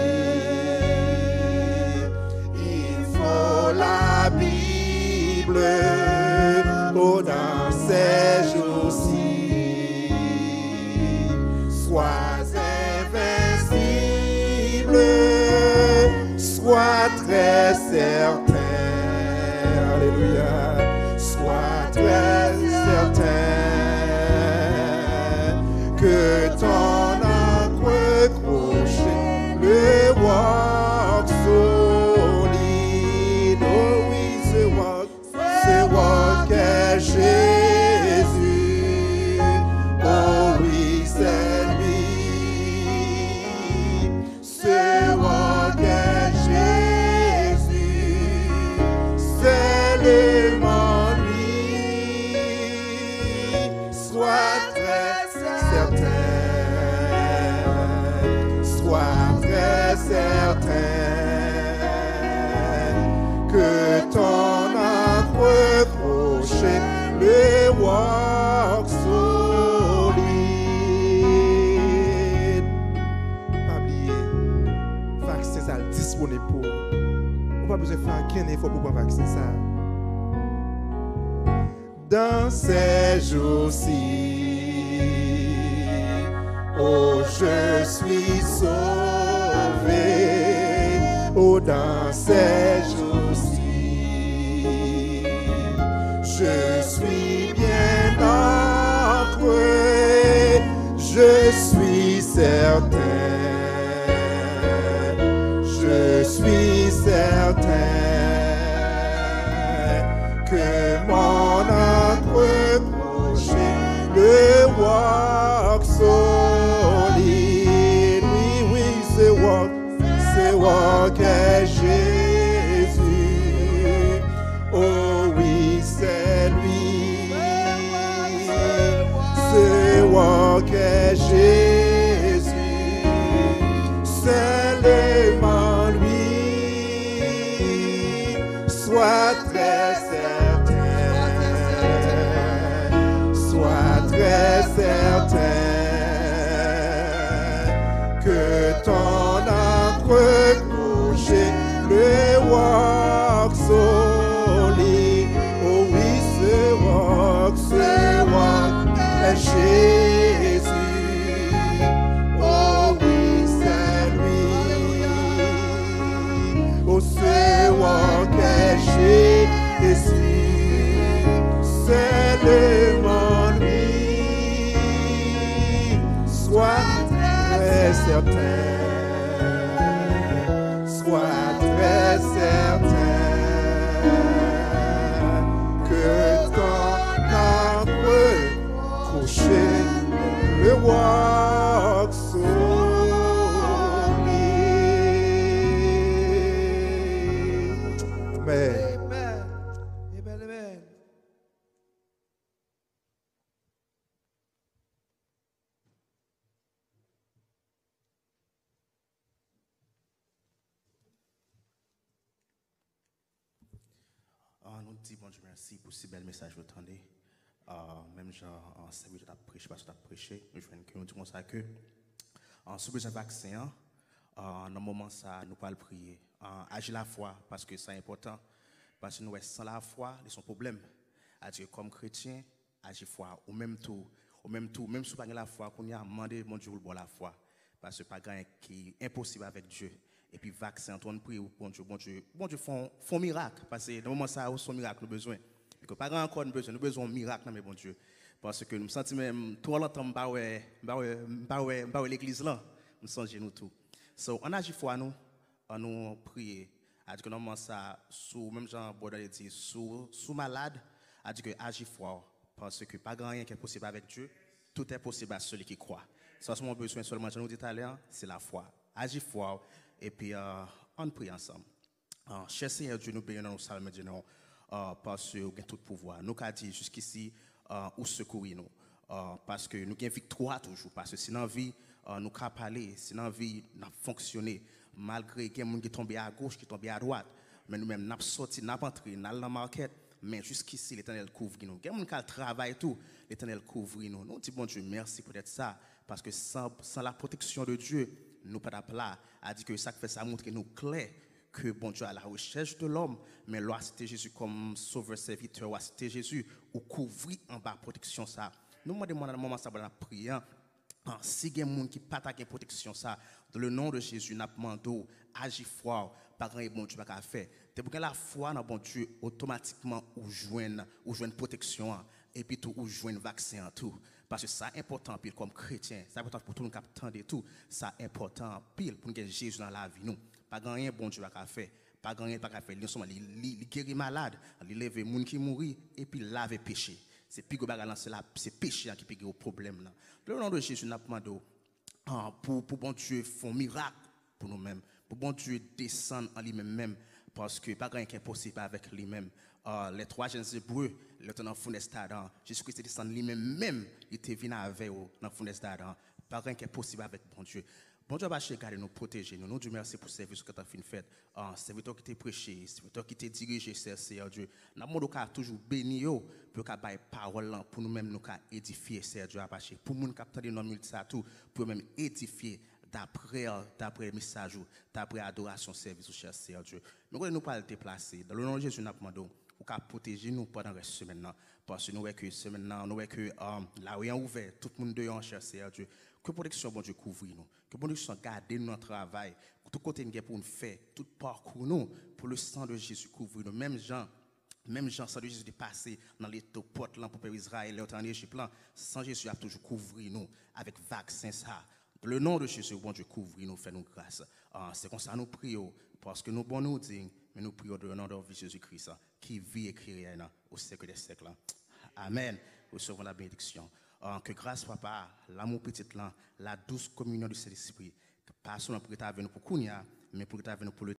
il faut la Bible. Oh, dans ces jours-ci, sois sois très certain, alléluia, sois très certain que ton encre croché le roc solide. que ton âme reprochait le roc solide. Pas oublier, vaccin ça disponible pour. On pas besoin de faire aucun effort pour prendre vaccin ça. Dans ces jours-ci, oh je suis sauvé, oh dans ces jours-ci, je suis bien entré, je suis certain, je suis certain que mon âme reprochait le roc solide. Oui, oui, c'est roc est Jésus. Oh oui, c'est lui. C'est roc est Jésus. Seulement lui. Sois très certain que ton âme reprochait le roc solide. Oh oui, ce roc est Jésus. Oh oui, c'est lui. Oh, ce roc est Jésus. C'est le monde. Sois très certain, sois très certain que ton âme reprochait le roc solide. Amen. Nous disons bon Dieu merci pour ce bel message que vous entendez. Même genre en 5 minutes, prêché, parce que prêché, je viens que nous disons ça que en besoin vaccin, dans le moment ça, nous pas le prier. Agir la foi parce que c'est important. Parce que nous sans la foi, c'est un problème. C'est-à-dire comme chrétien, agir foi ou même tout, même si vous pas la foi, qu'on y a demandé mon Dieu pour la foi. Parce que pas rien qui est impossible avec Dieu. Et puis vaccin, on prie bon Dieu font miracle parce que dans le moment ça, son miracle nous besoin. Et que pas grand encore nous besoin de miracle mais bon Dieu. Parce que nous sentons même tout longtemps pas l'église là, nous sentons nous tout. So on agit foi nous, on nous prier. A dit que normalement ça sous même Jean Baudouin dit sous malade, a dit que agit foi parce que pas grand rien qui est possible avec Dieu, tout est possible à celui qui croit. Ça c'est mon besoin seulement je nous dit tout à l'heure, c'est la foi. Agit foi. Et puis, on prie ensemble. Cher Seigneur Dieu, nous bénissons nos salmes de nous parce que nous avons tout pouvoir. Nous avons dit jusqu'ici, où secourir nous. Parce que nous avons victoire toujours. Parce que si dans la vie, nous avons parlé, si dans la vie, nous avons fonctionné, malgré qu'il y a des gens qui tombent à gauche, qui tombent à droite, mais nous-mêmes, nous avons sorti, nous avons entré, nous avons dans la market, mais jusqu'ici, l'Éternel couvre nous. Il y a des gens qui travaillent tout, l'Éternel couvre nous. Nous disons, bon Dieu, merci pour être ça. Parce que sans la protection de Dieu, nous pas là, a dit que ça fait ça montre nous clair que bon Dieu à la recherche de l'homme, mais l'a cité Jésus comme sauveur serviteur, l'a cité Jésus ou couvrir en bas protection ça. Nous demandons dans le moment ça dans prière, si il y a des gens qui pas ta protection ça, dans le nom de Jésus, n'a demandé agir fort, pas grand bon Dieu pas faire. C'est pour que la foi dans bon Dieu automatiquement ou joindre protection et puis tout ou joindre vaccin tout. Parce que ça est important pile comme chrétien, c'est important pour tout le monde qui attend tout, ça est important pile pour que Jésus dans la vie nous. Pas grand rien bon Dieu va faire, pas grand rien pas faire, il guérit malade, il lève monde qui mourit et puis laver péché. C'est plus que c'est péché qui peut au problème là. Le nom de Jésus n'a pas demandé pour bon Dieu font miracle pour nous-mêmes, pour bon Dieu descendre en lui-même parce que pas grand qui est possible avec lui-même. Les 3 jeunes Hébreux, le temps dans Founès d'Adam, Jésus-Christ descend lui-même, il était venu avec eux dans Founès d'Adam. Pas rien qui est possible avec bon Dieu. Bon Dieu va garder nous, protéger nous. Nous Dieu merci pour le service que tu as fait. Serviteur qui t'a prêché, serviteur qui t'a dirigé, Seigneur Dieu. Nous avons toujours béni pour qu'on ait parole pour nous-mêmes nous édifier, Seigneur Dieu. Pour nous qui avons nos multi-tout, pour nous-mêmes édifier d'après message, d'après adoration, service, cher Seigneur Dieu. Nous allons nous pas le déplacer. Dans le nom de Jésus, nous demandons pour protéger nous pendant la semaine. Parce que nous voyons que semaine, nous voyons que la rue est ouverte, tout le monde dehors, cher Seigneur Dieu. Que protection, bon Dieu, couvre nous. Que protection garde notre travail. Que tout côté nous pour nous faire, tout parcours nous, pour le sang de Jésus couvre nous. Même Jean, sang de Jésus est passé dans les portes là pour Israël, les en Égypte là, sans Jésus a toujours couvert nous avec vaccin ça. Dans le nom de Jésus, bon Dieu, couvre nous, fait nous grâce. C'est comme ça nous prions, parce que nous bon nous dignes, mais nous prions dans le nom de Jésus-Christ, qui vit et qui règne au siècle des siècles. Amen. Recevons la bénédiction. Que grâce, Papa, l'amour petit là, la douce communion du Saint-Esprit, que pas seulement pour être avec nous pour Kounia, mais pour être avec nous pour le